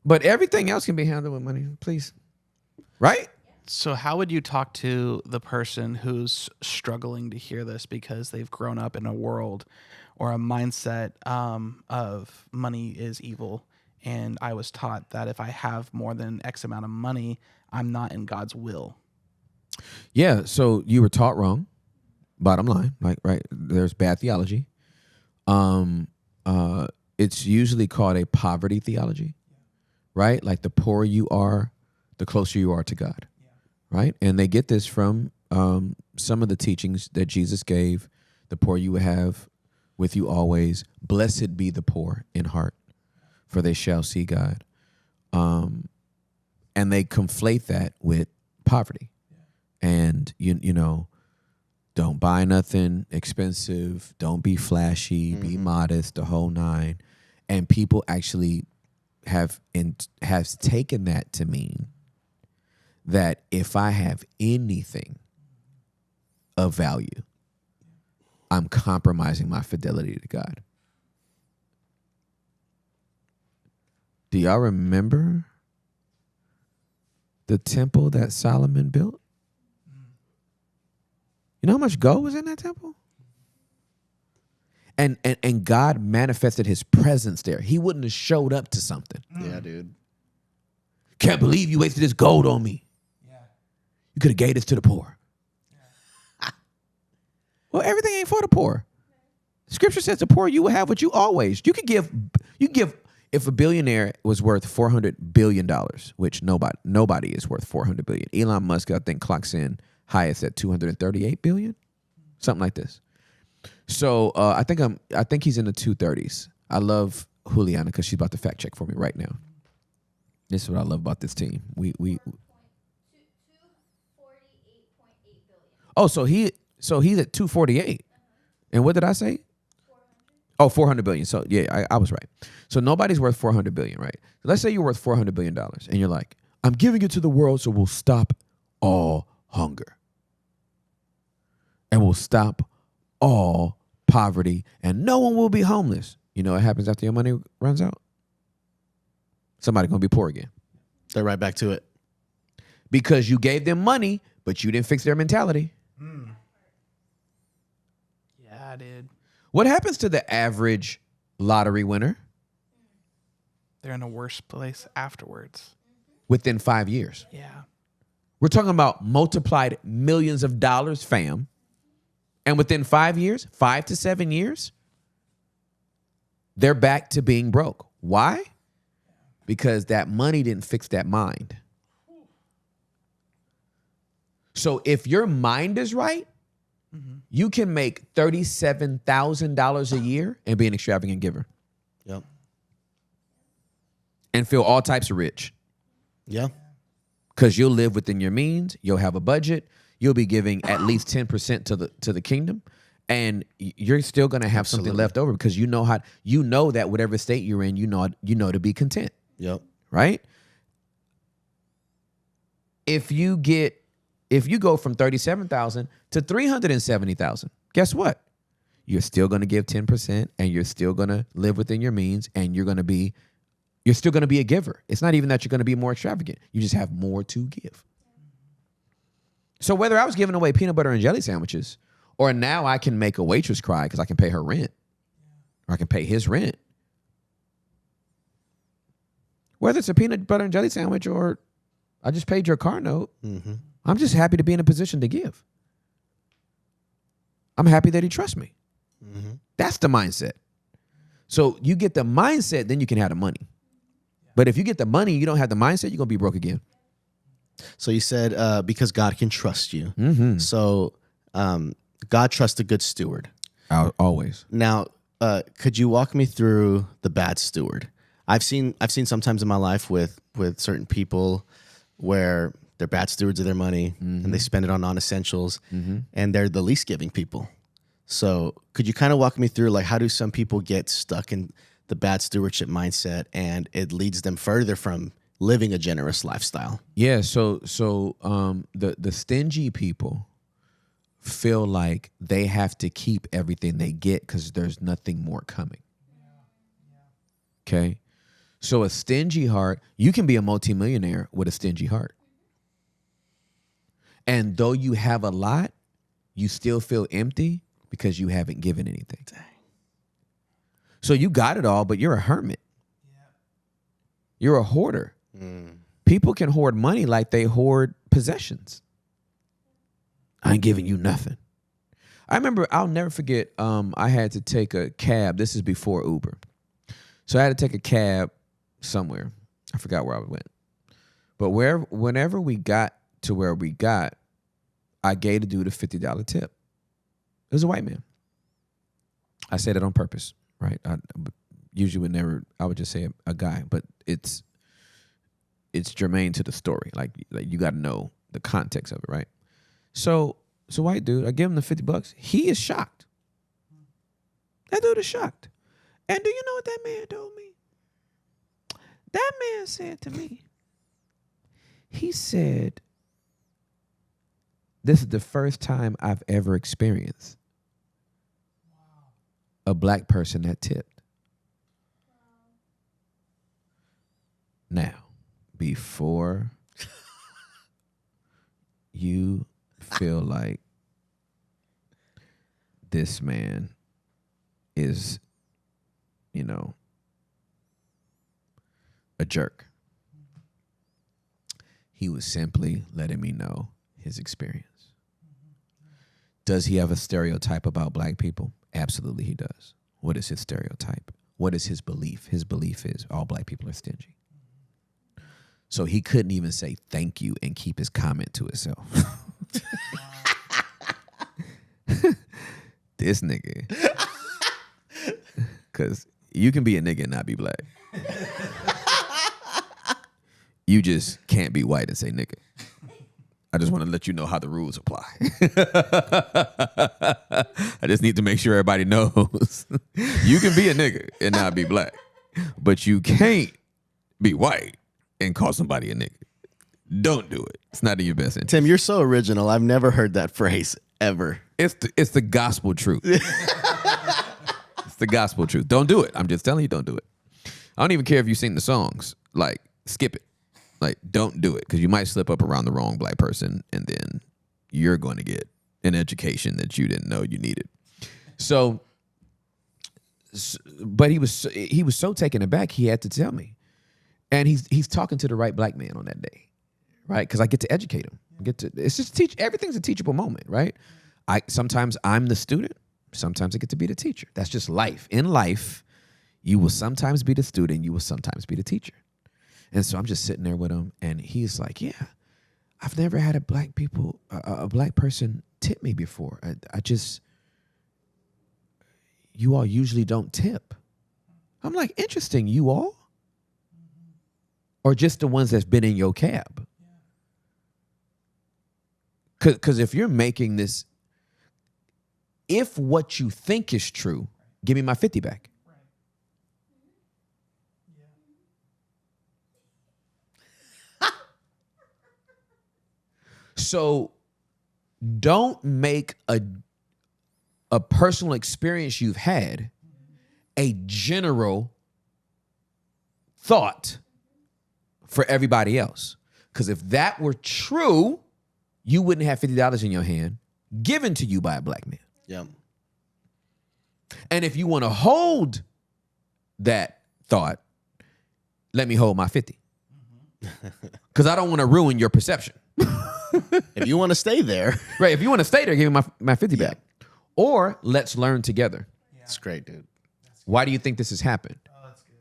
But everything else can be handled with money, please. Right? So how would you talk to the person who's struggling to hear this because they've grown up in a world or a mindset of money is evil And I was taught that if I have more than X amount of money, I'm not in God's will. Yeah, so you were taught wrong. Bottom line, like right, there's bad theology. It's usually called a poverty theology, right? Like the poorer you are, the closer you are to God, right? And they get this from some of the teachings that Jesus gave. The poor you will have with you always. Blessed be the poor in heart, for they shall see God. And they conflate that with poverty. And, you know, don't buy nothing expensive. Don't be flashy. Be modest, the whole nine. And people actually has taken that to mean that if I have anything of value, I'm compromising my fidelity to God. Do y'all remember the temple that Solomon built? You know how much gold was in that temple? And God manifested his presence there. He wouldn't have showed up to something. Yeah, dude. Can't believe you wasted this gold on me. Yeah. You could have gave this to the poor. Well, everything ain't for the poor. Scripture says the poor you will have what you always. You could give if a billionaire was worth $400 billion, which nobody is worth $400 billion. Elon Musk, I think, clocks in highest at $238 billion, something like this. So I think he's in the 230s. I love Juliana because she's about to fact check for me right now. This is what I love about this team. We 248.8 billion. Oh, so he's at 248. And what did I say? 400. Oh, 400 billion. So yeah, I was right. So nobody's worth 400 billion, right? So let's say you're worth $400 billion and you're like, I'm giving it to the world so we'll stop all hunger. And we'll stop all poverty and no one will be homeless. You know what happens after your money runs out? Somebody's going to be poor again. They're right back to it. Because you gave them money, but you didn't fix their mentality. Yeah, dude. What happens to the average lottery winner They're in a worse place afterwards. within 5 years? Yeah. We're talking about multiplied millions of dollars, fam. And within 5 years, 5 to 7 years, they're back to being broke. Why? Because that money didn't fix that mind. So if your mind is right, you can make $37,000 a year and be an extravagant giver Yep. and feel all types of rich. Yeah. Because you'll live within your means, you'll have a budget, you'll be giving at least 10% to the kingdom, and you're still going to have something left over because you know that whatever state you're in, you know to be content, Yep. right? If you go from 37,000 to 370,000, guess what? You're still going to give 10% and you're still going to live within your means and you're still going to be a giver. It's not even that you're going to be more extravagant. You just have more to give. So whether I was giving away peanut butter and jelly sandwiches or now I can make a waitress cry because I can pay her rent or I can pay his rent. Whether it's a peanut butter and jelly sandwich or I just paid your car note, I'm just happy to be in a position to give. I'm happy that he trusts me. That's the mindset. So you get the mindset, then you can have the money. But if you get the money, you don't have the mindset, you're going to be broke again. So you said because God can trust you. So God trusts a good steward. Always. Now, could you walk me through the bad steward? I've seen sometimes in my life with certain people where they're bad stewards of their money and they spend it on non-essentials and they're the least giving people. So could you kind of walk me through like how do some people get stuck in the bad stewardship mindset and it leads them further from living a generous lifestyle? Yeah, so the stingy people feel like they have to keep everything they get because there's nothing more coming. Okay? So a stingy heart, you can be a multimillionaire with a stingy heart. And though you have a lot, you still feel empty because you haven't given anything. So you got it all, but you're a hermit. You're a hoarder. People can hoard money like they hoard possessions. I ain't giving you nothing. I remember, I'll never forget, I had to take a cab. This is before Uber. So I had to take a cab somewhere. I forgot where I went. But whenever we got to where we got, I gave the dude a $50 tip. It was a white man. I said it on purpose, right? I usually I would just say a guy, but it's germane to the story. Like you got to know the context of it, right? So it's a white dude. I give him the $50. He is shocked. That dude is shocked. And do you know what that man told me? That man said to me, he said, this is the first time I've ever experienced a black person that tipped. Now, before you feel like this man is, a jerk, he was simply letting me know his experience. Does he have a stereotype about black people? Absolutely he does. What is his stereotype? What is his belief? His belief is all black people are stingy. So he couldn't even say thank you and keep his comment to himself. This nigga. Because you can be a nigga and not be black. You just can't be white and say nigga. I just want to let you know how the rules apply. I just need to make sure everybody knows. You can be a nigga and not be black, but you can't be white and call somebody a nigga. Don't do it. It's not in your best interest. Tim, you're so original. I've never heard that phrase ever. It's the gospel truth. It's the gospel truth. Don't do it. I'm just telling you, don't do it. I don't even care if you sing the songs. Like, skip it. Like, don't do it, because you might slip up around the wrong black person, and then you're going to get an education that you didn't know you needed. So, but he was so taken aback, he had to tell me. And he's talking to the right black man on that day, right? Because I get to educate him. It's just everything's a teachable moment, right? Sometimes I'm the student, sometimes I get to be the teacher. That's just life. In life, you will sometimes be the student, you will sometimes be the teacher. And so I'm just sitting there with him, and he's like, yeah, I've never had a black person tip me before. You all usually don't tip. I'm like, interesting, you all? Or just the ones that's been in your cab? Because if you're making this, if what you think is true, give me my 50 back. So don't make a personal experience you've had a general thought for everybody else. Because if that were true, you wouldn't have $50 in your hand given to you by a black man. Yeah. And if you want to hold that thought, let me hold my 50. Because I don't want to ruin your perception. If you want to stay there. Right. If you want to stay there, give me my 50 back. Or let's learn together. That's great, dude. Why do you think this has happened? Oh, that's good.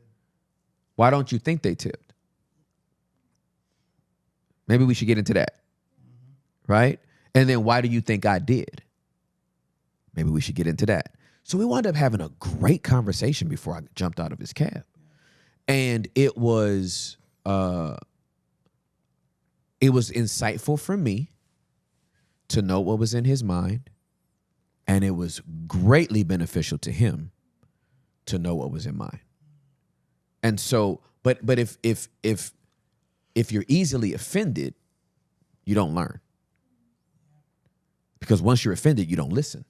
Why don't you think they tipped? Maybe we should get into that. Right? And then why do you think I did? Maybe we should get into that. So we wound up having a great conversation before I jumped out of his cab. And it was insightful for me to know what was in his mind, and it was greatly beneficial to him to know what was in mine. And so, but if you're easily offended, you don't learn. Because once you're offended, you don't listen.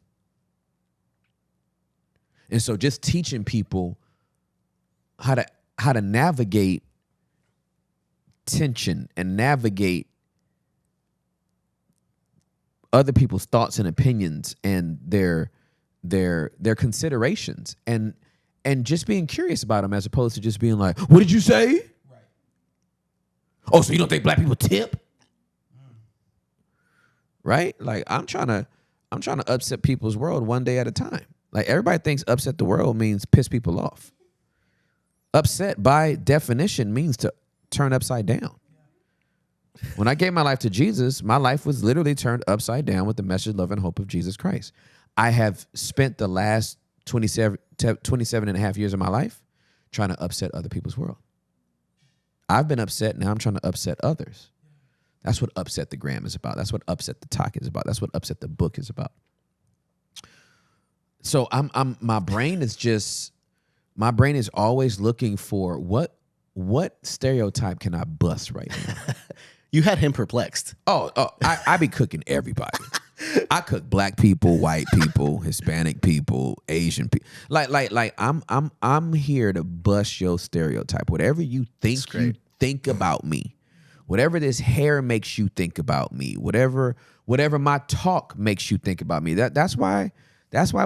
And so just teaching people how to navigate tension and navigate other people's thoughts and opinions and their considerations, and just being curious about them, as opposed to just being like, what did you say? Oh, so you don't think black people tip? Right? Like I'm trying to upset people's world one day at a time. Like everybody thinks upset the world means piss people off. Upset by definition means to turn upside down. When I gave my life to Jesus, my life was literally turned upside down with the message, love, and hope of Jesus Christ. I have spent the last 27 and a half years of my life trying to upset other people's world. I've been upset. Now I'm trying to upset others. That's what Upset the Gram is about. That's what Upset the Talk is about. That's what Upset the Book is about. So my brain is always looking for what stereotype can I bust right now? You had him perplexed. I be cooking everybody. I cook black people, white people, Hispanic people, Asian people. Like I'm here to bust your stereotype. Whatever you think about me, whatever this hair makes you think about me, whatever my talk makes you think about me. That's why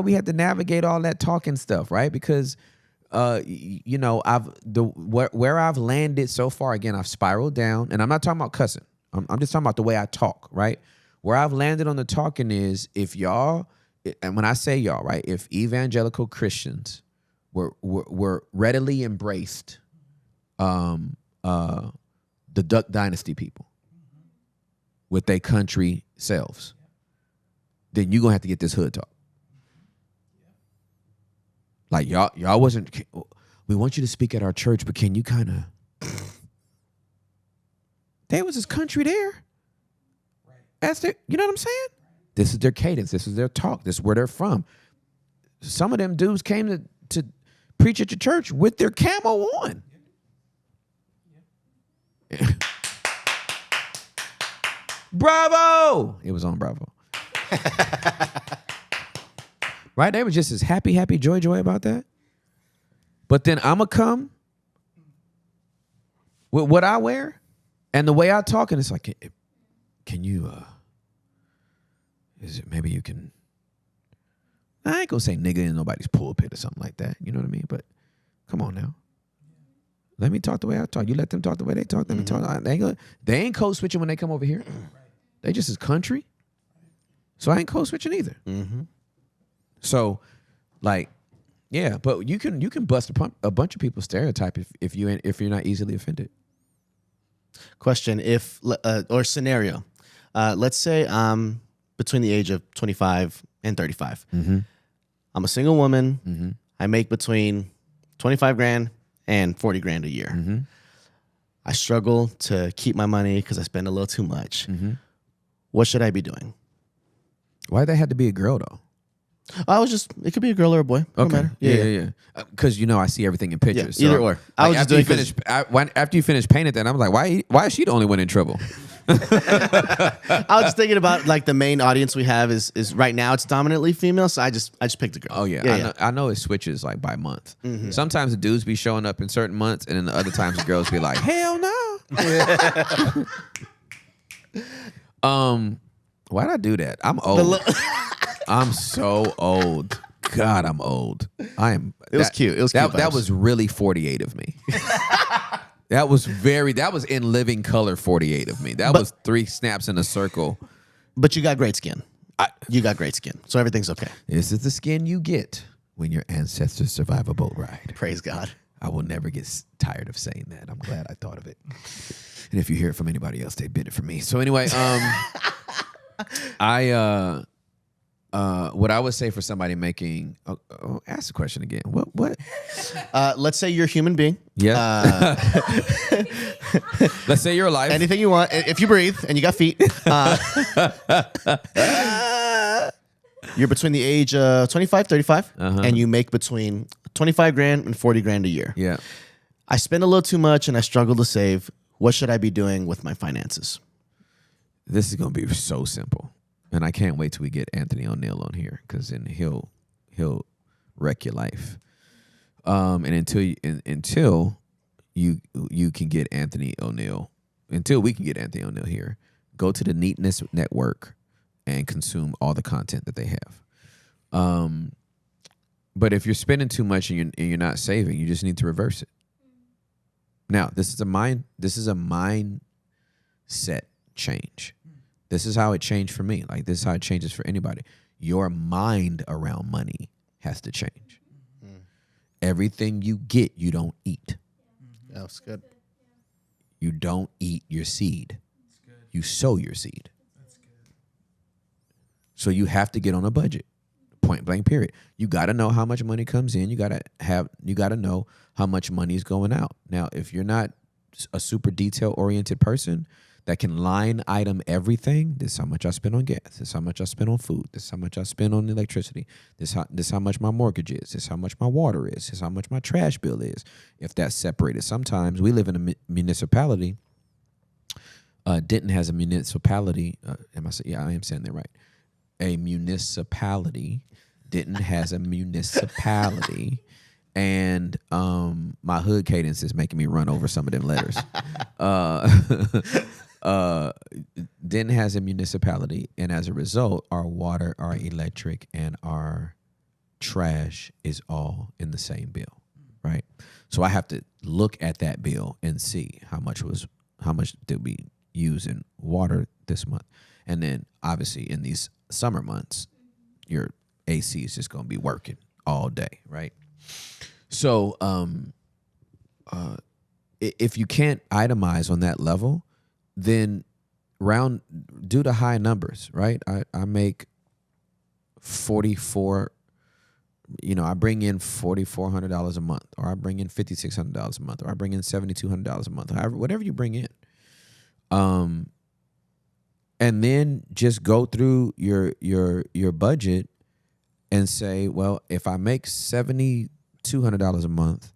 we had to navigate all that talking stuff, right? Because where I've landed so far, again, I've spiraled down, and I'm not talking about cussing. I'm just talking about the way I talk, right? Where I've landed on the talking is if y'all, and when I say y'all, right, if evangelical Christians were readily embraced the Duck Dynasty people with their country selves, then you're going to have to get this hood talk. Like y'all wasn't. We want you to speak at our church, but can you kind of? There was this country there. That's their. You know what I'm saying? This is their cadence. This is their talk. This is where they're from. Some of them dudes came to preach at your church with their camo on. Bravo! It was on Bravo. Right? They were just as happy, joy about that. But then I'm going to come with what I wear and the way I talk, and it's like, can you, maybe you can, I ain't going to say nigga in nobody's pulpit or something like that. You know what I mean? But come on now. Let me talk the way I talk. You let them talk the way they talk. Let me talk. They ain't code switching when they come over here. They just as country. So I ain't code switching either. Mm-hmm. So, like, yeah, but you can bust a bunch of people's stereotype if you're not easily offended. Question: or scenario, let's say I'm between the age of 25 and 35. Mm-hmm. I'm a single woman. Mm-hmm. I make between 25 grand and 40 grand a year. Mm-hmm. I struggle to keep my money because I spend a little too much. Mm-hmm. What should I be doing? Why they had to be a girl though? It could be a girl or a boy. No matter. Yeah. Because I see everything in pictures. Yeah, either or. I was after you finish painting that, I was like, why is she the only one in trouble? I was just thinking about like the main audience we have is right now it's dominantly female, so I just picked a girl. Oh yeah. I know it switches like by month. Mm-hmm. Sometimes the dudes be showing up in certain months, and then the other times the girls be like, hell no. Why'd I do that? I'm old. I'm so old. God, I'm old. It was cute. It was cute. That was really 48 of me. That was in living color 48 of me. That was 3 snaps in a circle. But you got great skin. You got great skin. So everything's okay. This is the skin you get when your ancestors survive a boat ride. Praise God. I will never get tired of saying that. I'm glad I thought of it. And if you hear it from anybody else, they bid it from me. So anyway, what I would say for somebody making, ask the question again. What? Let's say you're a human being. Yeah. Let's say you're alive. Anything you want. If you breathe and you got feet. You're between the age of 25, 35, and you make between 25 grand and 40 grand a year. Yeah. I spend a little too much and I struggle to save. What should I be doing with my finances? This is going to be so simple. And I can't wait till we get Anthony O'Neill on here, because then he'll wreck your life. And until you can get Anthony O'Neill, until we can get Anthony O'Neill here, go to the Neatness Network and consume all the content that they have. But if you're spending too much and you're not saving, you just need to reverse it. Now, this is a mind set change. This is how it changed for me. Like, this is how it changes for anybody. Your mind around money has to change. Everything you get, you don't eat. Yeah, that's good. You don't eat your seed. You sow your seed. So you have to get on a budget. Point blank period. You got to know how much money comes in. You got to know how much money is going out. Now, if you're not a super detail oriented person that can line item everything, this is how much I spend on gas. This is how much I spend on food. This is how much I spend on electricity. This is how much my mortgage is. This is how much my water is. This is how much my trash bill is. If that's separated, sometimes we live in a municipality. Denton has a municipality. I am saying that right. A municipality. Denton has a municipality. And my hood cadence is making me run over some of them letters. Denton has a municipality, and as a result, our water, our electric, and our trash is all in the same bill, right? So I have to look at that bill and see how much did we use in water this month, and then obviously in these summer months, your AC is just going to be working all day, right? So if you can't itemize on that level, then do the high numbers, right? I make 44, I bring in $4,400 a month, or I bring in $5,600 a month, or I bring in $7,200 a month, whatever you bring in. And then just go through your budget and say, well, if I make $7,200 a month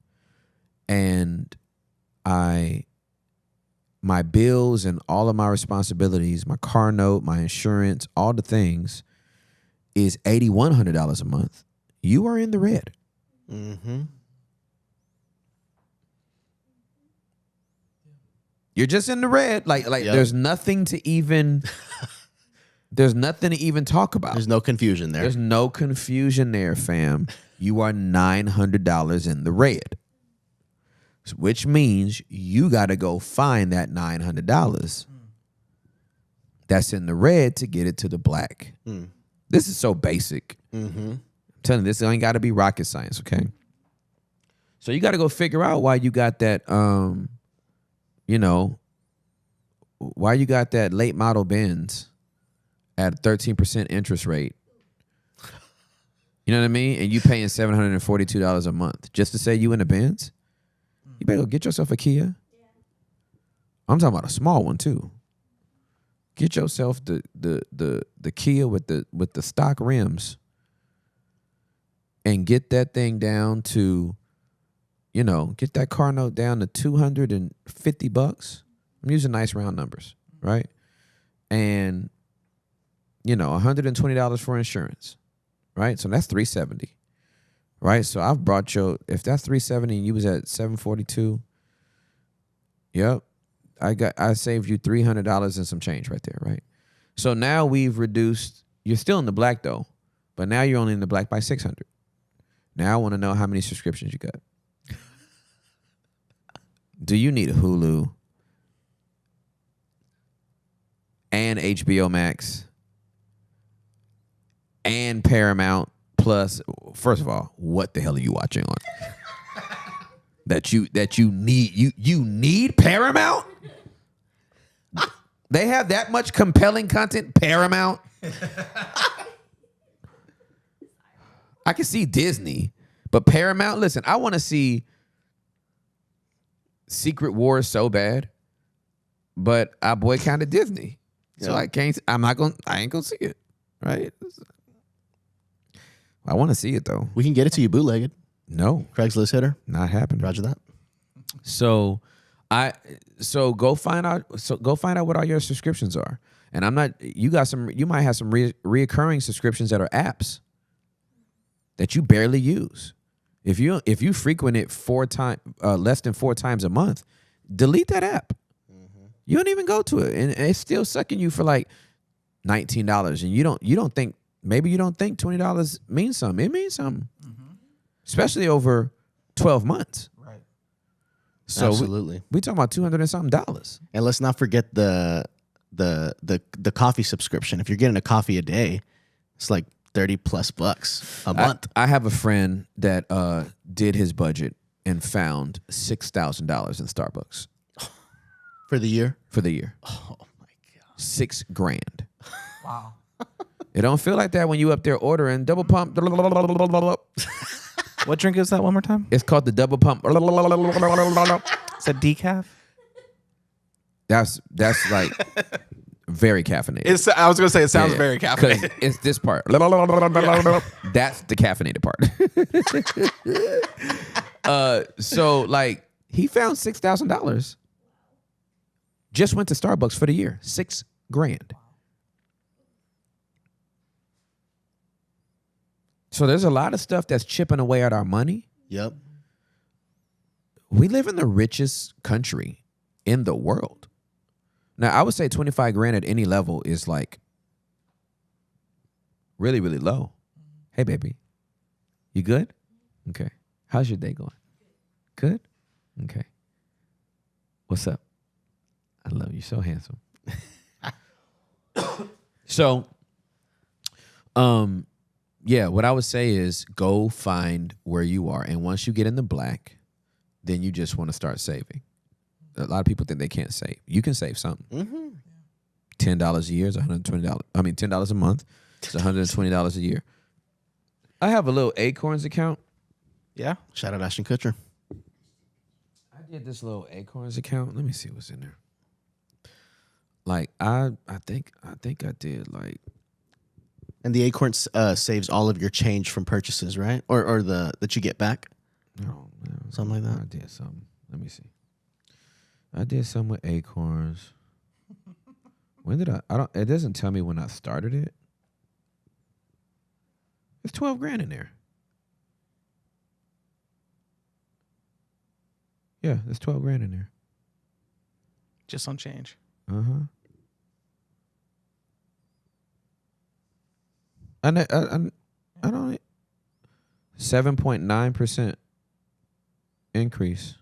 and my bills and all of my responsibilities, my car note, my insurance, all the things is $8,100 a month, you are in the red. Mm-hmm. You're just in the red. Like Yep. There's nothing to even talk about. There's no confusion there. There's no confusion there, fam. You are $900 in the red, which means you got to go find that $900 that's in the red to get it to the black. This is so basic. Mm-hmm. I'm telling you, this ain't got to be rocket science, okay? So you got to go figure out why you got that, why you got that late model Benz at a 13% interest rate. You know what I mean? And you paying $742 a month just to say you in a Benz? You better go get yourself a Kia. I'm talking about a small one too. Get yourself the Kia with the stock rims, and get that thing down to, get that car note down to $250. I'm using nice round numbers, right? And $120 for insurance, right? So that's $370. Right, so I've brought if that's $370 and you was at $742, yep, I saved you $300 and some change right there, right? So now we've reduced. You're still in the black though, but now you're only in the black by $600. Now I want to know how many subscriptions you got. Do you need a Hulu and HBO Max and Paramount? Plus, first of all, what the hell are you watching on? that you need you need Paramount? They have that much compelling content, Paramount? I can see Disney, but Paramount, listen, I want to see Secret Wars so bad, but I boycotted Disney. So I ain't gonna see it, right? I want to see it though. We can get it to you bootlegged. No, Craigslist hitter. not happening. Roger that. So go find out what all your subscriptions are. And you might have some reoccurring subscriptions that are apps that you barely use. If you frequent it less than 4 times a month, delete that app. Mm-hmm. You don't even go to it, and it's still sucking you for like $19. And you don't think $20 means something. It means something, especially over 12 months. Right. So Absolutely. we talking about $200 and something dollars. And let's not forget the coffee subscription. If you're getting a coffee a day, it's like $30+ a month. I have a friend that did his budget and found $6,000 in Starbucks For the year? for the year. Oh my God. $6,000. Wow. It don't feel like that when you up there ordering double pump. What drink is that one more time? It's called the double pump. Is that decaf? That's like very caffeinated. I was going to say it sounds Yeah, very 'cause caffeinated. it's this part. That's the caffeinated part. So like he found $6,000. Just went to Starbucks for the year. $6,000. So there's a lot of stuff that's chipping away at our money. Yep. We live in the richest country in the world. Now, I would say $25,000 at any level is like really, really low. Hey, baby, you good? Okay. How's your day going? Good? Okay. What's up? I love you. So handsome. So, yeah, what I would say is go find where you are. And once you get in the black, then you just want to start saving. A lot of people think they can't save. You can save something. Mm-hmm. $10 a year is $120. I mean, $10 a month is $120 a year. I have a little Acorns account. Yeah. Shout out Ashton Kutcher. I did this little Acorns account. Let me see what's in there. Like I think I did like. And the Acorns saves all of your change from purchases, right? Or the that you get back. Oh man, Something like that. I did something. Let me see. I did something with Acorns. When did I don't. It doesn't tell me when I started it. There's $12,000 in there. Yeah, there's $12,000 in there. Just on change. Uh-huh. I don't 7.9% increase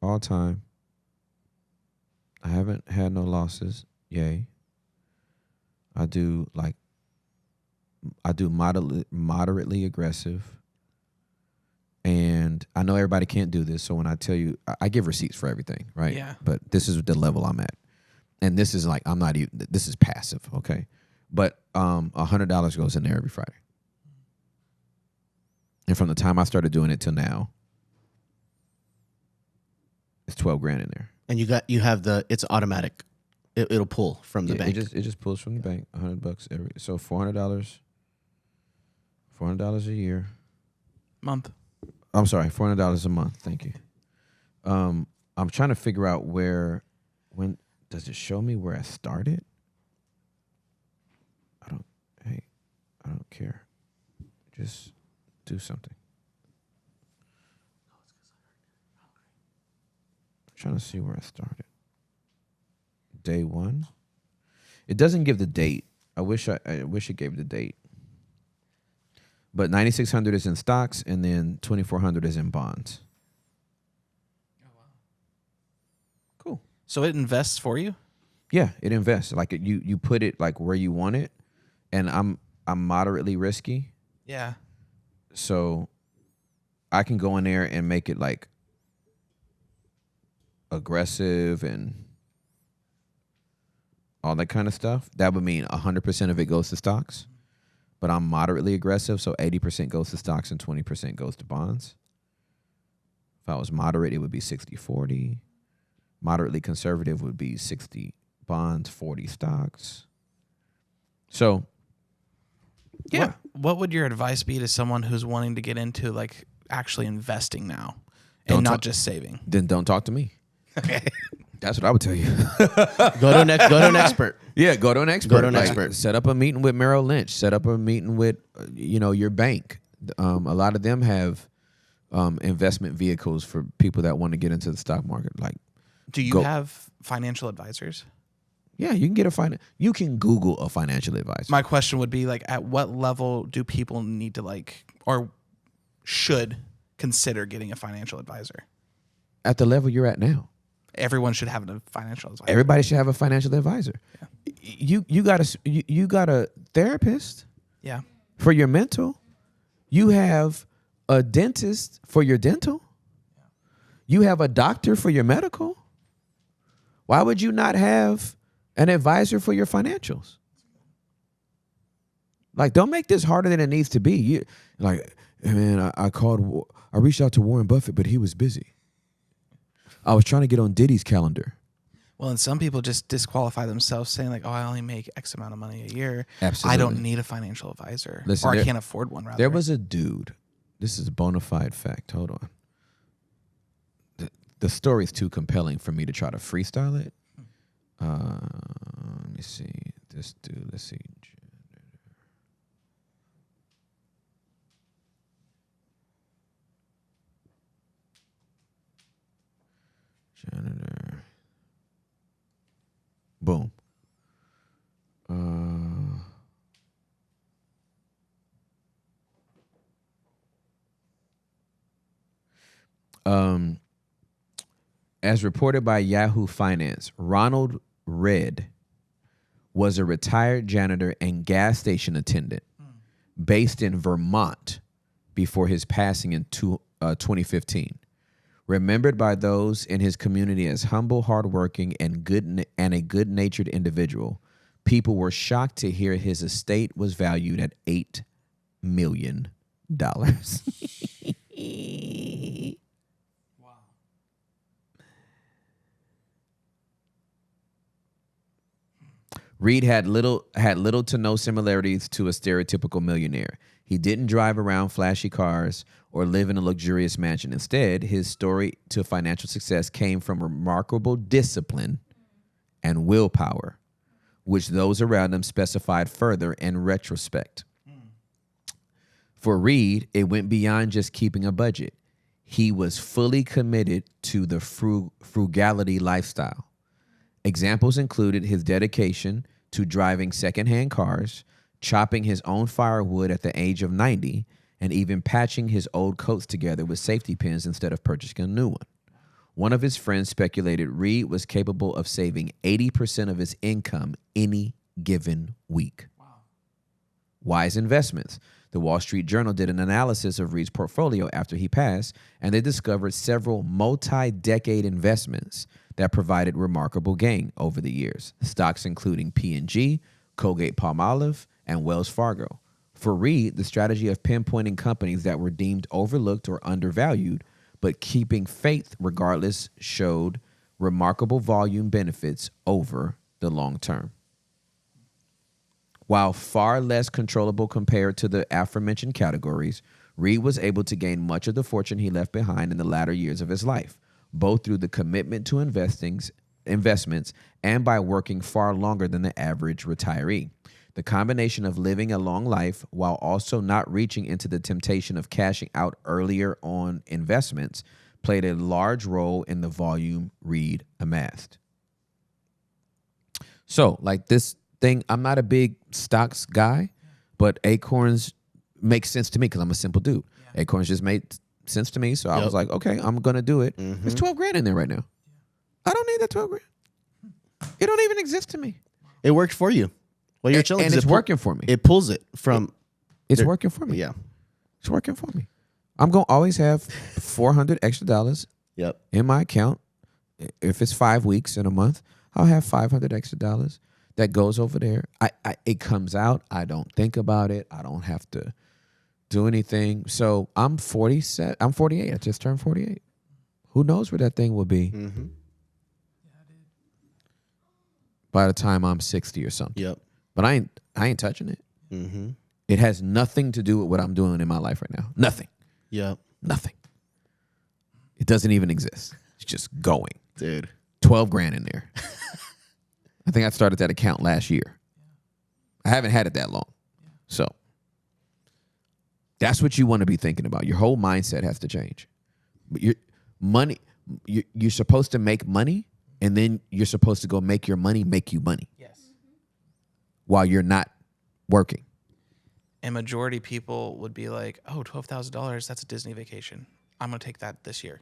all time. I haven't had no losses. Yay. I do moderately aggressive. And I know everybody can't do this, so when I tell you, I give receipts for everything, right? Yeah. But this is the level I'm at. And this is like, I'm not even, this is passive, okay? But $100 goes in there every Friday. And from the time I started doing it till now, it's $12,000 in there. And you have it's automatic. It'll pull from the bank. It just pulls from the bank. $100 every. So $400 a year. Month. I'm sorry, $400 a month. Thank you. I'm trying to figure out when does it show me where I started? I don't care. Just do something. I'm trying to see where I started. Day one. It doesn't give the date. I wish it gave the date. But 9,600 is in stocks, and then 2,400 is in bonds. Oh wow. Cool. So it invests for you? Yeah, it invests. Like you put it like where you want it, and I'm moderately risky, Yeah. so I can go in there and make it like aggressive and all that kind of stuff. That would mean 100% of it goes to stocks, but I'm moderately aggressive, so 80% goes to stocks and 20% goes to bonds. If I was moderate, it would be 60-40. Moderately conservative would be 60 bonds, 40 stocks. So, yeah. What would your advice be to someone who's wanting to get into like actually investing now and Don't not talk- just saving? Then don't talk to me. Okay. That's what I would tell you. Go to an expert. Yeah, go to an expert. Go to an expert. Set up a meeting with Merrill Lynch. Set up a meeting with, your bank. A lot of them have investment vehicles for people that want to get into the stock market. Like, Do you Go. have financial advisors? yeah, you can get you can Google a financial advisor. My question would be like, at what level do people need to like or should consider getting a financial advisor? at the level you're at now. Everyone should have a financial advisor. Everybody should have a financial advisor. Yeah. You got a therapist Yeah. for your mental. You have a dentist for your dental. You have a doctor for your medical. Why would you not have an advisor for your financials? Like, don't make this harder than it needs to be. You like, hey man, I reached out to Warren Buffett, but he was busy. I was trying to get on Diddy's calendar. Well, and some people just disqualify themselves saying like, oh, I only make X amount of money a year. Absolutely. I don't need a financial advisor. Listen, or I can't afford one, rather. There was a dude. This is a bona fide fact. Hold on. The story's too compelling for me to try to freestyle it. Let me see. This dude, let's see. Janitor. Boom. As reported by Yahoo Finance, Ronald Redd was a retired janitor and gas station attendant based in Vermont before his passing in 2015. Remembered by those in his community as humble, hardworking, and a good-natured individual, people were shocked to hear his estate was valued at $8 million. Reed had little to no similarities to a stereotypical millionaire. He didn't drive around flashy cars or live in a luxurious mansion. Instead, his story to financial success came from remarkable discipline and willpower, which those around him specified further in retrospect. For Reed, it went beyond just keeping a budget. He was fully committed to the frugality lifestyle. Examples included his dedication to driving secondhand cars, chopping his own firewood at the age of 90, and even patching his old coats together with safety pins instead of purchasing a new one. One of his friends speculated Reed was capable of saving 80% of his income any given week. Wow. Wise investments. The Wall Street Journal did an analysis of Reed's portfolio after he passed, and they discovered several multi-decade investments that provided remarkable gain over the years. Stocks including P&G, Colgate-Palmolive, and Wells Fargo. For Reed, the strategy of pinpointing companies that were deemed overlooked or undervalued, but keeping faith regardless, showed remarkable volume benefits over the long term. While far less controllable compared to the aforementioned categories, Reed was able to gain much of the fortune he left behind in the latter years of his life, both through the commitment to investments and by working far longer than the average retiree. The combination of living a long life while also not reaching into the temptation of cashing out earlier on investments played a large role in the volume Reed amassed. So, like this thing, I'm not a big stocks guy, but Acorns makes sense to me because I'm a simple dude. Yeah. Acorns just made sense to me, so I was like, okay, I'm gonna do it. There's 12 grand in there right now. I don't need that 12 grand. It don't even exist to me. It worked for you. Well, you're chilling, and it's working for me. It pulls it from. It's working for me. Yeah, it's working for me. I'm gonna always have $400 extra. Yep. In my account. If it's 5 weeks in a month, I'll have $500 extra that goes over there. It comes out. I don't think about it. I don't have to do anything. So I'm 47. I'm 48. I just turned 48. Who knows where that thing will be by the time I'm 60 or something. Yep. But I ain't touching it. Mm-hmm. It has nothing to do with what I'm doing in my life right now. Nothing. Yep. Nothing. It doesn't even exist. It's just going. Dude. 12 grand in there. I think I started that account last year. I haven't had it that long. So that's what you want to be thinking about. Your whole mindset has to change. You're supposed to make money, and then you're supposed to go make your money make you money. Yes. While you're not working. And majority people would be like, oh, $12,000, that's a Disney vacation. I'm going to take that this year.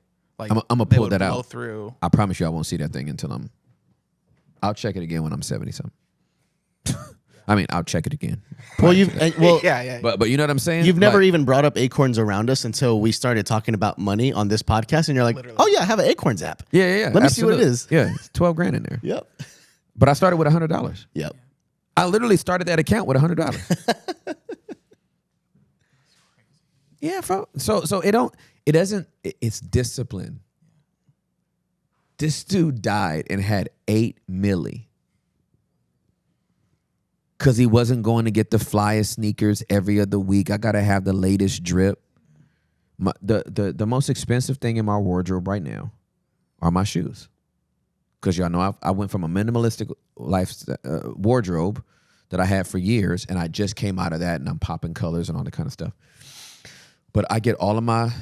Like I'm gonna they pull would that blow out. through. I promise you, I won't see that thing until I'll check it again when I'm 70 something. I mean, I'll check it again. Well, Yeah. But you know what I'm saying? you've never Like, even brought up acorns around us until we started talking about money on this podcast, and you're like, Literally. "Oh yeah, I have an acorns app." Yeah. Let me see what it absolutely. is. Yeah, it's 12 grand in there. Yep. But I started with $100. Yep. I literally started that account with $100. Yeah, bro. So it's discipline. This dude died and had 8 milli. Because he wasn't going to get the flyest sneakers every other week. I got to have the latest drip. The most expensive thing in my wardrobe right now are my shoes. Because y'all know I went from a minimalistic life wardrobe that I had for years, and I just came out of that, and I'm popping colors and all that kind of stuff. But I get all of my,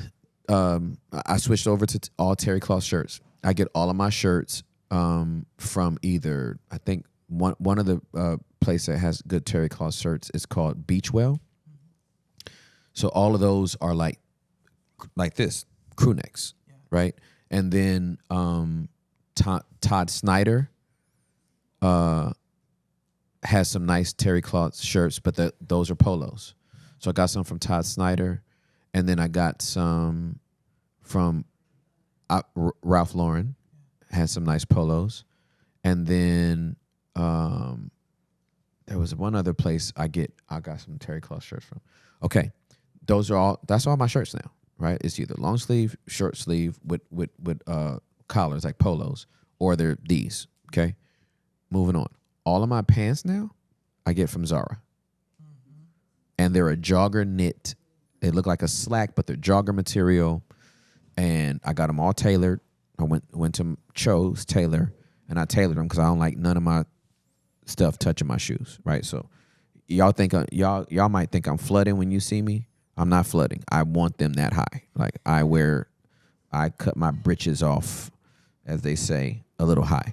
I switched over to all terry cloth shirts. I get all of my shirts from either, I think one of the place that has good terry cloth shirts is called Beachwell. So all of those are like this, crew necks, right? And then Todd Snyder has some nice terry cloth shirts, but those are polos. So I got some from Todd Snyder, and then I got some from Ralph Lauren, had some nice polos, and then there was one other place I got some terry cloth shirts from. Okay, that's all my shirts now, right? It's either long sleeve, short sleeve with collars like polos, or they're these. Okay, moving on. All of my pants now I get from Zara, and they're a jogger knit. They look like a slack, but they're jogger material, and I got them all tailored. I went to Cho's tailor, and I tailored them because I don't like none of my stuff touching my shoes, right? So y'all might think I'm flooding when you see me. I'm not flooding. I want them that high. Like I cut my britches off, as they say, a little high.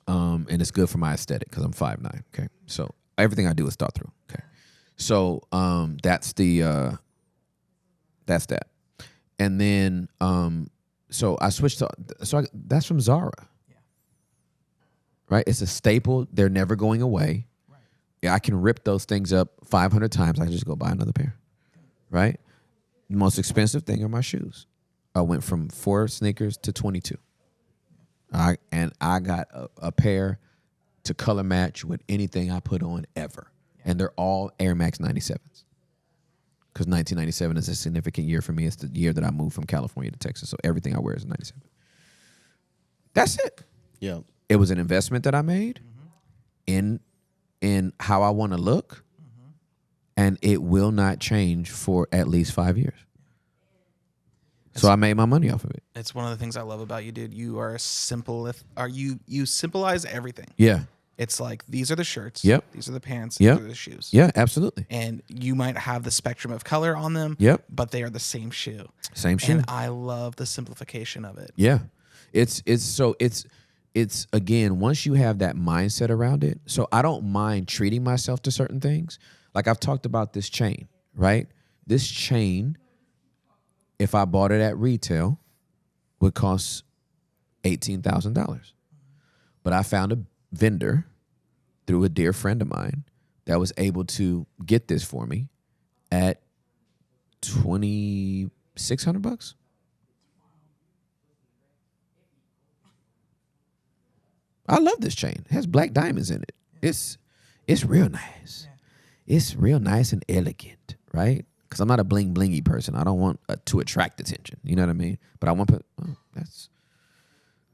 And it's good for my aesthetic because I'm 5'9". Okay, so everything I do is thought through. Okay, so that's that, and then so I switched to that's from Zara. Right, it's a staple. They're never going away. Yeah, I can rip those things up 500 times. I can just go buy another pair. Right, the most expensive thing are my shoes. I went from 4 sneakers to 22. I got a pair to color match with anything I put on ever. And they're all Air Max 97s. Because 1997 is a significant year for me. It's the year that I moved from California to Texas. So everything I wear is a 97. That's it. Yeah. It was an investment that I made in how I want to look. And it will not change for at least 5 years. So I made my money off of it. It's one of the things I love about you, dude. You are you symbolize everything. Yeah. It's like, these are the shirts. Yep. These are the pants. Yep. These are the shoes. Yeah, absolutely. And you might have the spectrum of color on them. Yep. But they are the same shoe. Same shoe. And I love the simplification of it. Yeah. It's again, once you have that mindset around it, so I don't mind treating myself to certain things. Like I've talked about this chain, right? This chain, if I bought it at retail, would cost $18,000. But I found a vendor through a dear friend of mine that was able to get this for me at $2,600. I love this chain. It has black diamonds in it. It's real nice. It's real nice and elegant, right? Because I'm not a bling blingy person. I don't want to attract attention. You know what I mean? But I want to.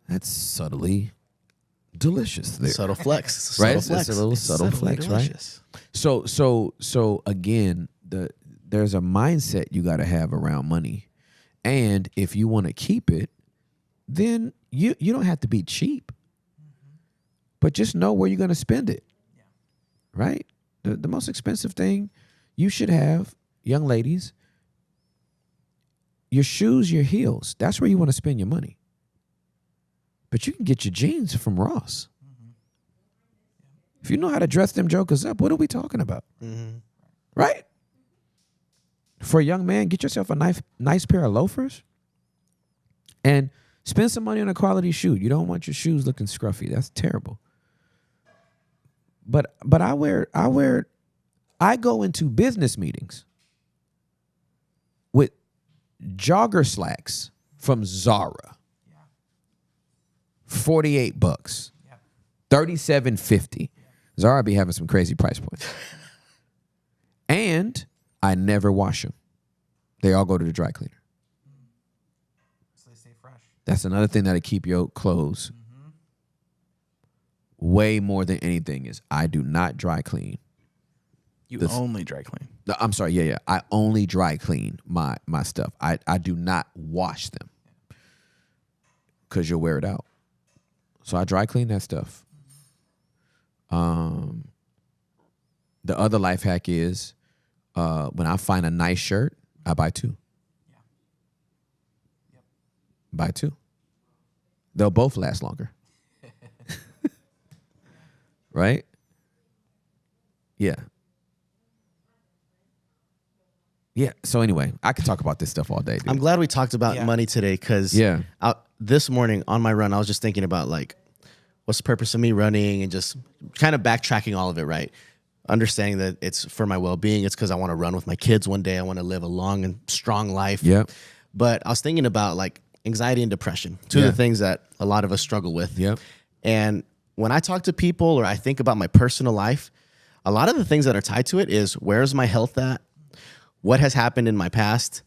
That's subtly delicious there. Subtle flex. Right? Subtle flex. It's a little subtle flex, delicious. right? So again, there's a mindset you got to have around money, and if you want to keep it, then you don't have to be cheap, but just know where you're going to spend it. Right? The most expensive thing you should have, young ladies, your shoes, your heels. That's where you want to spend your money. But you can get your jeans from Ross. If you know how to dress them jokers up, what are we talking about? Right? For a young man, get yourself a nice pair of loafers. And spend some money on a quality shoe. You don't want your shoes looking scruffy. That's terrible. But I go into business meetings with jogger slacks from Zara. $48. $37.50. Zara be having some crazy price points. And I never wash them. They all go to the dry cleaner. So they stay fresh. That's another thing that'll keep your clothes way more than anything is I do not dry clean. You only dry clean. I'm sorry, yeah. I only dry clean my stuff. I do not wash them because you'll wear it out. So I dry clean that stuff. The other life hack is when I find a nice shirt, I buy two. Buy two. They'll both last longer. Right? Yeah. Yeah. So anyway, I could talk about this stuff all day, dude. I'm glad we talked about money today because this morning on my run, I was just thinking about like, what's the purpose of me running and just kind of backtracking all of it, right? Understanding that it's for my well-being. It's because I want to run with my kids one day. I want to live a long and strong life. Yep. But I was thinking about like anxiety and depression, two of the things that a lot of us struggle with. Yep. And when I talk to people or I think about my personal life, a lot of the things that are tied to it is where's my health at? What has happened in my past?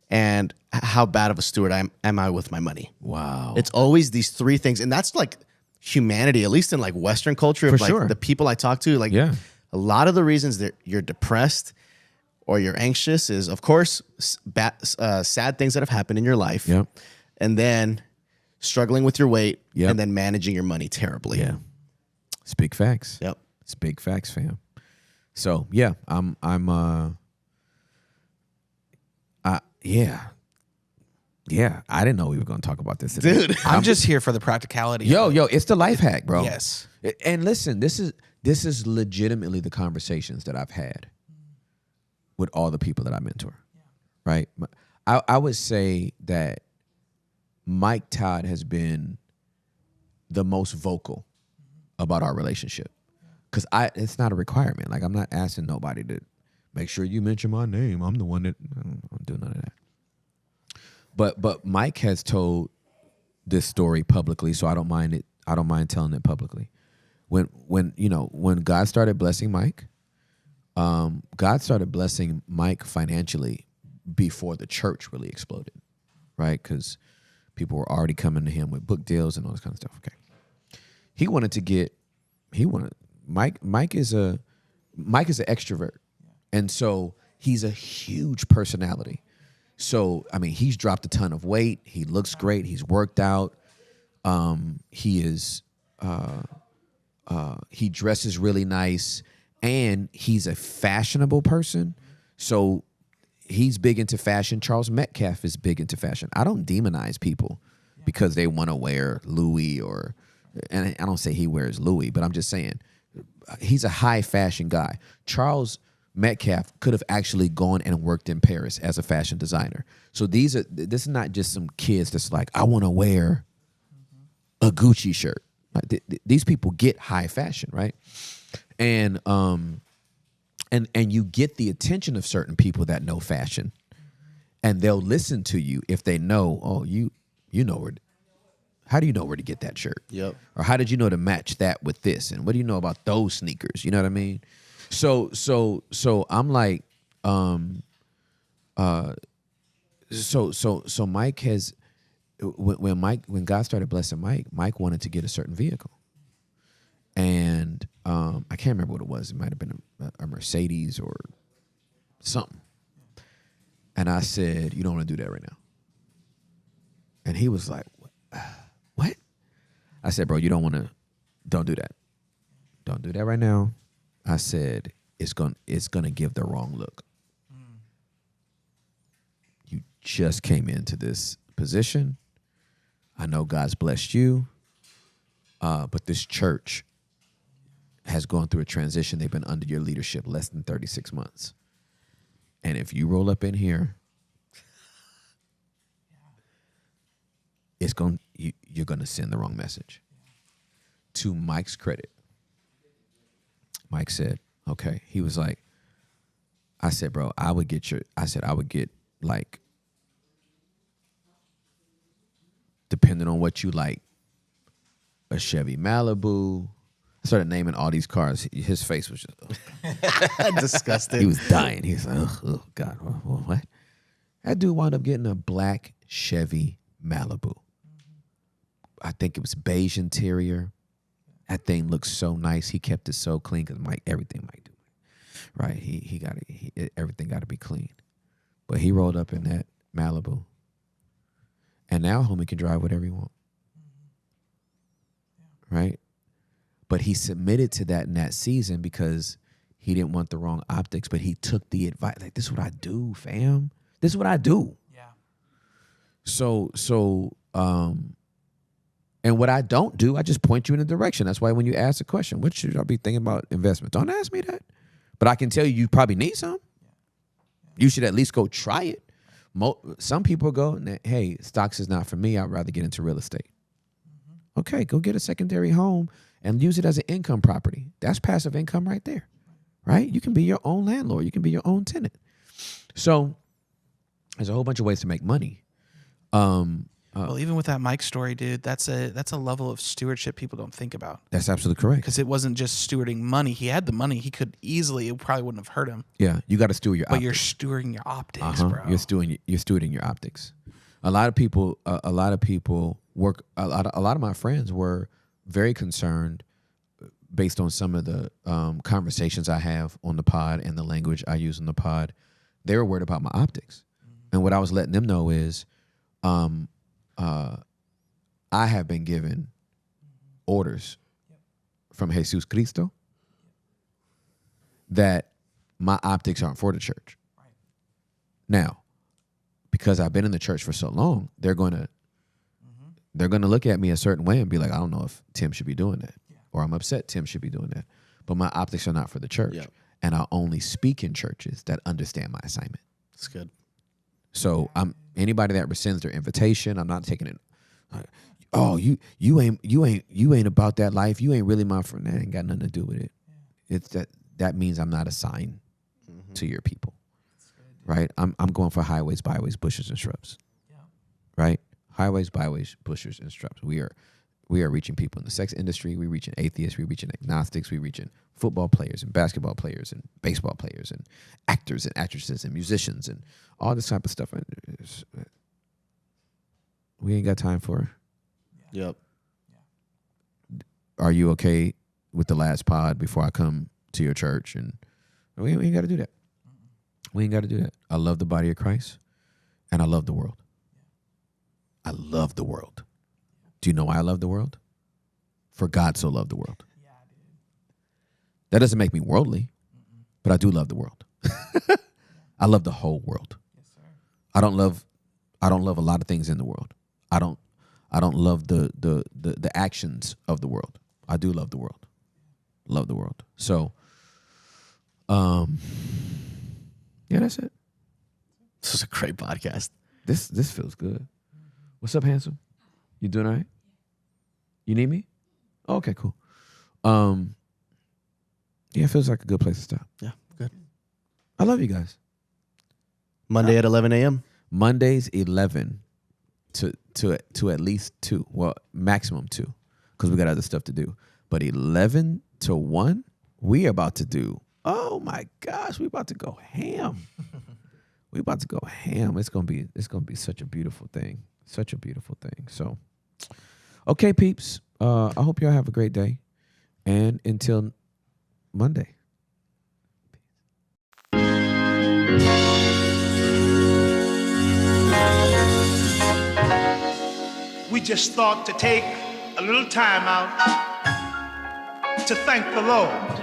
And how bad of a steward am I with my money? Wow. It's always these three things. And that's like humanity, at least in like Western culture, of For like sure. the people I talk to, like a lot of the reasons that you're depressed or you're anxious is, of course, sad things that have happened in your life. Yep. And then struggling with your weight Yep. and then managing your money terribly. Yeah. It's big facts. Yep. It's big facts, fam. So yeah, yeah. I didn't know we were going to talk about this today. Dude. I'm just here for the practicality. Yo, it's the life hack, bro. Yes. And listen, this is legitimately the conversations that I've had with all the people that I mentor. Right? I would say that Mike Todd has been the most vocal about our relationship. Because it's not a requirement. Like, I'm not asking nobody to make sure you mention my name. I'm the one that I don't do none of that. But Mike has told this story publicly, so I don't mind it. I don't mind telling it publicly. When God started blessing Mike, God started blessing Mike financially before the church really exploded, right? Because people were already coming to him with book deals and all this kind of stuff. Okay, Mike is an extrovert, and so he's a huge personality. So, I mean, he's dropped a ton of weight. He looks great. He's worked out. He dresses really nice, and he's a fashionable person. So he's big into fashion. Charles Metcalf is big into fashion. I don't demonize people because they want to wear Louis and I don't say he wears Louis, but I'm just saying he's a high fashion guy. Charles Metcalf could have actually gone and worked in Paris as a fashion designer. So this is not just some kids that's like, I want to wear a Gucci shirt. Like, these people get high fashion, right? And you get the attention of certain people that know fashion, and they'll listen to you if they know, oh, you know where. How do you know where to get that shirt? Yep. Or how did you know to match that with this? And what do you know about those sneakers? You know what I mean? So I'm like, so Mike has, when God started blessing Mike wanted to get a certain vehicle, and I can't remember what it was. It might have been a Mercedes or something. And I said, you don't want to do that right now. And he was like, what? I said, bro, don't do that. Don't do that right now. I said, it's gonna give the wrong look. You just came into this position. I know God's blessed you, but this church has gone through a transition. They've been under your leadership less than 36 months. And if you roll up in here you're gonna send the wrong message. To Mike's credit, Mike said, okay. He was like, I said, bro, I would get like, depending on what you like, a Chevy Malibu. I started naming all these cars. His face was just Disgusted. He was dying. He was like, oh God, what? That dude wound up getting a black Chevy Malibu. I think it was beige interior. That thing looks so nice. He kept it so clean because everything Mike do, right? He got it. Everything got to be clean. But he rolled up in that Malibu, and now homie can drive whatever he want, right? But he submitted to that in that season because he didn't want the wrong optics. But he took the advice. Like, this is what I do, fam. This is what I do. Yeah. So, and what I don't do, I just point you in a direction. That's why when you ask a question, what should I be thinking about investment? Don't ask me that. But I can tell you probably need some. You should at least go try it. Some people go, hey, stocks is not for me. I'd rather get into real estate. Okay, go get a secondary home and use it as an income property. That's passive income right there, right? You can be your own landlord. You can be your own tenant. So there's a whole bunch of ways to make money. Well, even with that Mike story, dude, that's a level of stewardship people don't think about. That's absolutely correct. Because it wasn't just stewarding money. He had the money. He could easily, it probably wouldn't have hurt him. Yeah, you got to steward your But optics. you're stewarding your optics, bro. You're stewarding your optics. A lot of people work. A lot of my friends were very concerned based on some of the conversations I have on the pod and the language I use on the pod. They were worried about my optics, and what I was letting them know is, I have been given orders from Jesus Cristo that my optics aren't for the church. Now, because I've been in the church for so long, they're going to look at me a certain way and be like, I don't know if Tim should be doing that, or I'm upset Tim should be doing that. But my optics are not for the church, and I only speak in churches that understand my assignment. That's good. So anybody that rescinds their invitation, I'm not taking it. Oh, you ain't about that life. You ain't really my friend. That ain't got nothing to do with it. It's that means I'm not assigned to your people, right? I'm going for highways, byways, bushes, and shrubs, right? Highways, byways, bushes, and shrubs. We are reaching people in the sex industry. We're reaching atheists. We're reaching agnostics. We're reaching football players and basketball players and baseball players and actors and actresses and musicians and all this type of stuff. We ain't got time for. Yep. Are you okay with the last pod before I come to your church? And we ain't got to do that. We ain't got to do that. I love the body of Christ, and I love the world. I love the world. Do you know why I love the world? For God so loved the world. That doesn't make me worldly, but I do love the world. I love the whole world. I don't love a lot of things in the world. I don't love the actions of the world. I do love the world. Love the world. So, yeah, that's it. This was a great podcast. This feels good. What's up, handsome? You doing all right? You need me? Oh, okay, cool. Yeah, it feels like a good place to stop. Yeah, good. I love you guys. Monday at 11 a.m. Mondays 11 to at least 2. Well, maximum 2, because we got other stuff to do. But 11 to 1, we about to do. Oh my gosh, we about to go ham. We about to go ham. It's gonna be such a beautiful thing. Such a beautiful thing. So, okay, peeps. I hope y'all have a great day, and until Monday. We just thought to take a little time out to thank the Lord.